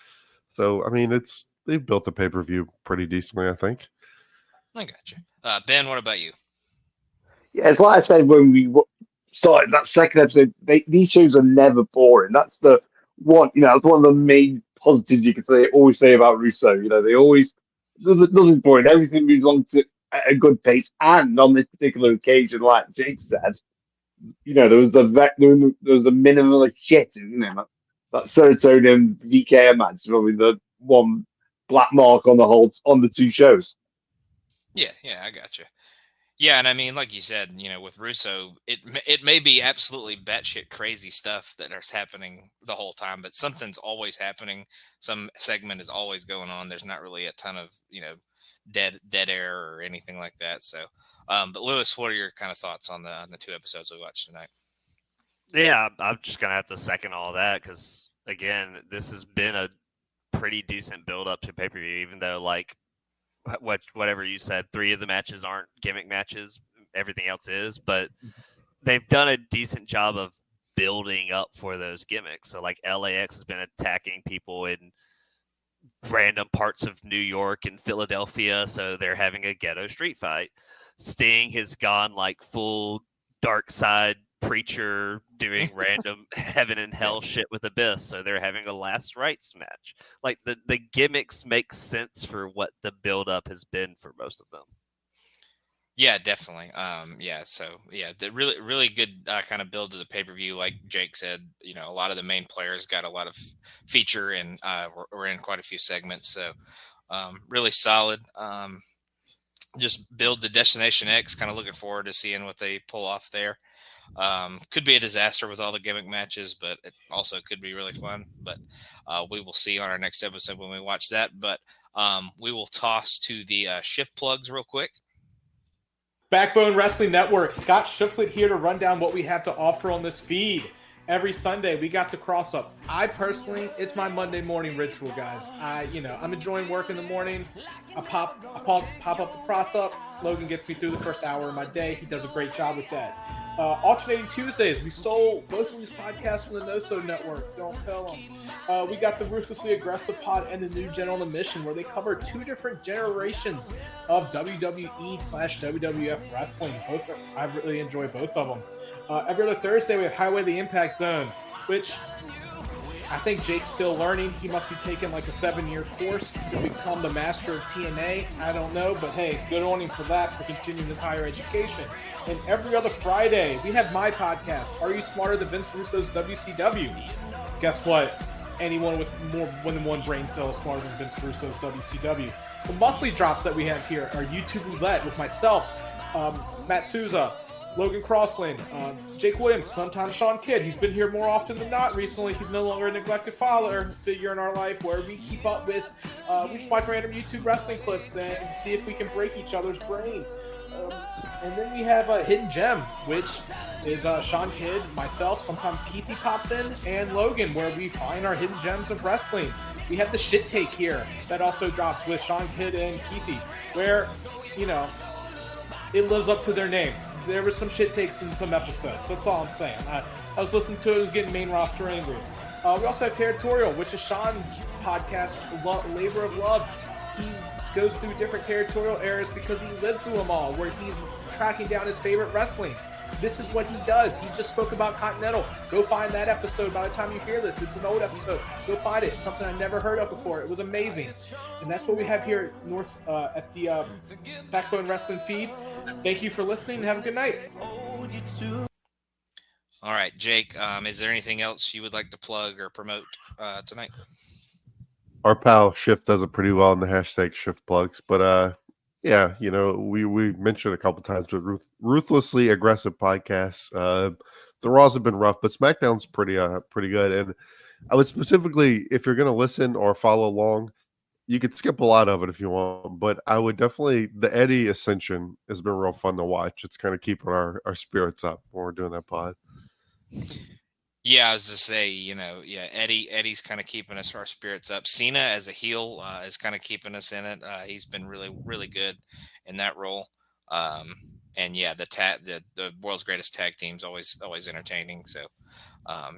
So I mean, they built the pay-per-view pretty decently, I think. I got you. Ben, what about you? Yeah, it's like I said when we started that second episode. These shows are never boring. That's the one. That's one of the main positives you can always say about Russo. They always nothing boring. Everything moves along to a good pace. And on this particular occasion, like Jake said, there was a minimum of shit. That serotonin VKM match, probably the one black mark on the 2 shows. Yeah, I got you. Yeah, and I mean, like you said, with Russo, it may be absolutely batshit crazy stuff that is happening the whole time, but something's always happening. Some segment is always going on. There's not really a ton of dead air or anything like that. So, but Lewis, what are your kind of thoughts on the 2 episodes we watched tonight? Yeah, I'm just gonna have to second all that because again, this has been a pretty decent build up to pay-per-view, even though like whatever you said, 3 of the matches aren't gimmick matches, everything else is, but they've done a decent job of building up for those gimmicks. So like LAX has been attacking people in random parts of New York and Philadelphia, so they're having a ghetto street fight. Sting has gone like full dark side preacher doing random heaven and hell shit with Abyss, so they're having a last rites match. Like the gimmicks make sense for what the build up has been for most of them. Yeah, definitely. The really good kind of build to the pay-per-view. Like Jake said, a lot of the main players got a lot of feature and we're in quite a few segments. So really solid. Just build the Destination X, kind of looking forward to seeing what they pull off there. Could be a disaster with all the gimmick matches, but it also could be really fun. But we will see on our next episode when we watch that. But we will toss to the shift plugs real quick. Backbone Wrestling Network. Scott Shiflett here to run down what we have to offer on this feed. Every Sunday, we got the cross up. I personally, it's my Monday morning ritual, guys. I'm enjoying work in the morning. I pop up the cross up. Logan gets me through the first hour of my day. He does a great job with that. Alternating Tuesdays, we stole both of these podcasts from the No-So Network. Don't tell them. We got the Ruthlessly Aggressive Pod and the New General Mission, where they cover 2 different generations of WWE/WWF wrestling. I really enjoy both of them. Every other Thursday, we have Highway to the Impact Zone, which I think Jake's still learning. He must be taking like a 7-year course to become the master of TNA. I don't know, but hey, good on him for that, for continuing his higher education. And every other Friday, we have my podcast, Are You Smarter Than Vince Russo's WCW? Guess what? Anyone with more than one brain cell is smarter than Vince Russo's WCW. The monthly drops that we have here are YouTube Roulette with myself, Matt Souza, Logan Crosland, Jake Williams, sometimes Sean Kidd. He's been here more often than not recently. He's no longer a neglected father figure in our life, where we keep up with, we just watch random YouTube wrestling clips and see if we can break each other's brain. And then we have a Hidden Gem, which is Sean Kidd, myself, sometimes Keithy pops in, and Logan, where we find our hidden gems of wrestling. We have the shit take here that also drops with Sean Kidd and Keithy, where, you know, it lives up to their name. There were some shit takes in some episodes. That's all I'm saying. I was listening to it. It was getting main roster angry. We also have Territorial, which is Sean's podcast, Labor of Love. He goes through different territorial eras because he lived through them all, where he's tracking down his favorite wrestling. This is what he does. He just spoke about Continental. Go find that episode by the time you hear this. It's an old episode. Go find it. It's something I never heard of before. It was amazing. And that's what we have here at the Backbone Wrestling feed. Thank you for listening and have a good night. All right, Jake, is there anything else you would like to plug or promote tonight? Our pal Shift does it pretty well in the hashtag Shift plugs, but yeah, you know, we mentioned a couple times, but ruthlessly aggressive podcasts. The Raws have been rough, but SmackDown's pretty good. And I would specifically, if you're going to listen or follow along, you could skip a lot of it if you want, but I would definitely, the Eddie Ascension has been real fun to watch. It's kind of keeping our spirits up when we're doing that pod. Yeah, I was to say, you know, yeah, Eddie's kind of keeping our spirits up. Cena as a heel is kind of keeping us in it. He's been really, really good in that role. And yeah, the world's greatest tag team's always entertaining. So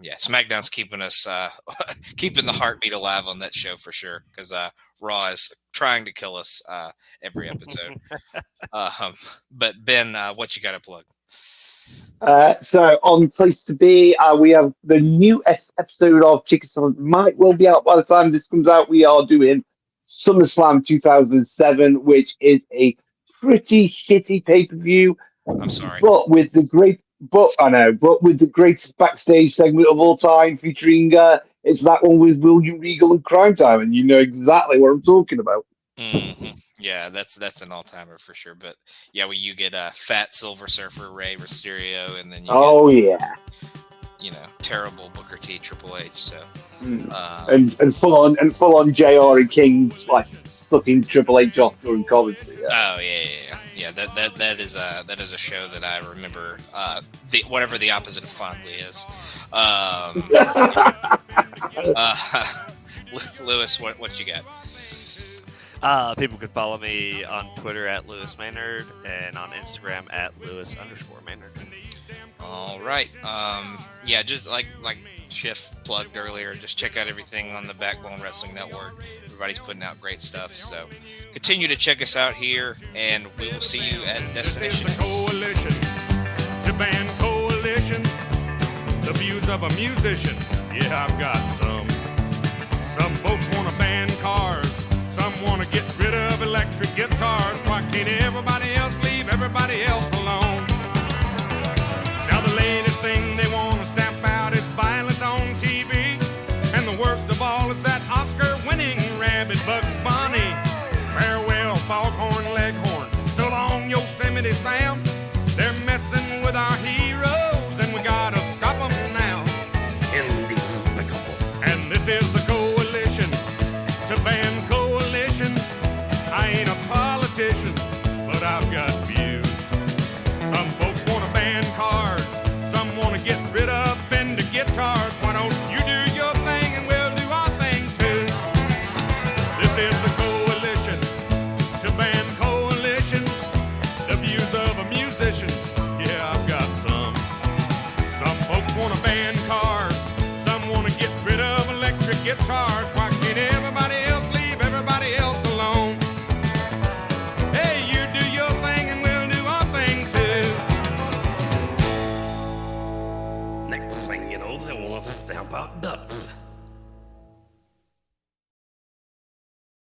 yeah, SmackDown's keeping us keeping the heartbeat alive on that show for sure, because Raw is trying to kill us every episode. But Ben, what you got to plug? So on Place to Be, we have the new episode of Tickets might well be out by the time this comes out. We are doing SummerSlam 2007, which is a pretty shitty pay-per-view. I'm sorry, but with the greatest backstage segment of all time, featuring it's that one with William Regal and Crime Time, and you know exactly what I'm talking about. Mm-hmm. Yeah, that's an all-timer for sure. But yeah, you get fat Silver Surfer Rey Mysterio, and then you get, you know, terrible Booker T, Triple H. So and full on JR and King like flipping Triple H off during commentary. Yeah. Oh yeah. That is a show that I remember. Whatever the opposite of fondly is. Lewis, what you got? People can follow me on Twitter at Lewis Maynard and on Instagram at Lewis_Maynard. All right. Yeah, just like Schiff plugged earlier, just check out everything on the Backbone Wrestling Network. Everybody's putting out great stuff. So continue to check us out here, and we will see you at Destination. The coalition to ban coalition. The views of a musician. Yeah, I've got some. Some folks want to ban cars. Some want to get rid of electric guitars. Why can't everybody else leave everybody else alone? Now the latest thing they want to stamp out is violence on TV. And the worst of all is that Oscar-winning rabbit Bugs Bunny. Farewell, foghorn leghorn. So long, Yosemite Sam. They're messing with our heroes, and we gotta stop them now. Indespicable. And this is the coalition to ban coalitions. I ain't a politician, but I've got views. Some folks want to ban cars. Some want to get rid of Fender guitars. Why don't you do your thing and we'll do our thing too? This is the coalition to ban coalitions. The views of a musician. Yeah, I've got some. Some folks want to ban cars. Some want to get rid of electric guitars. Why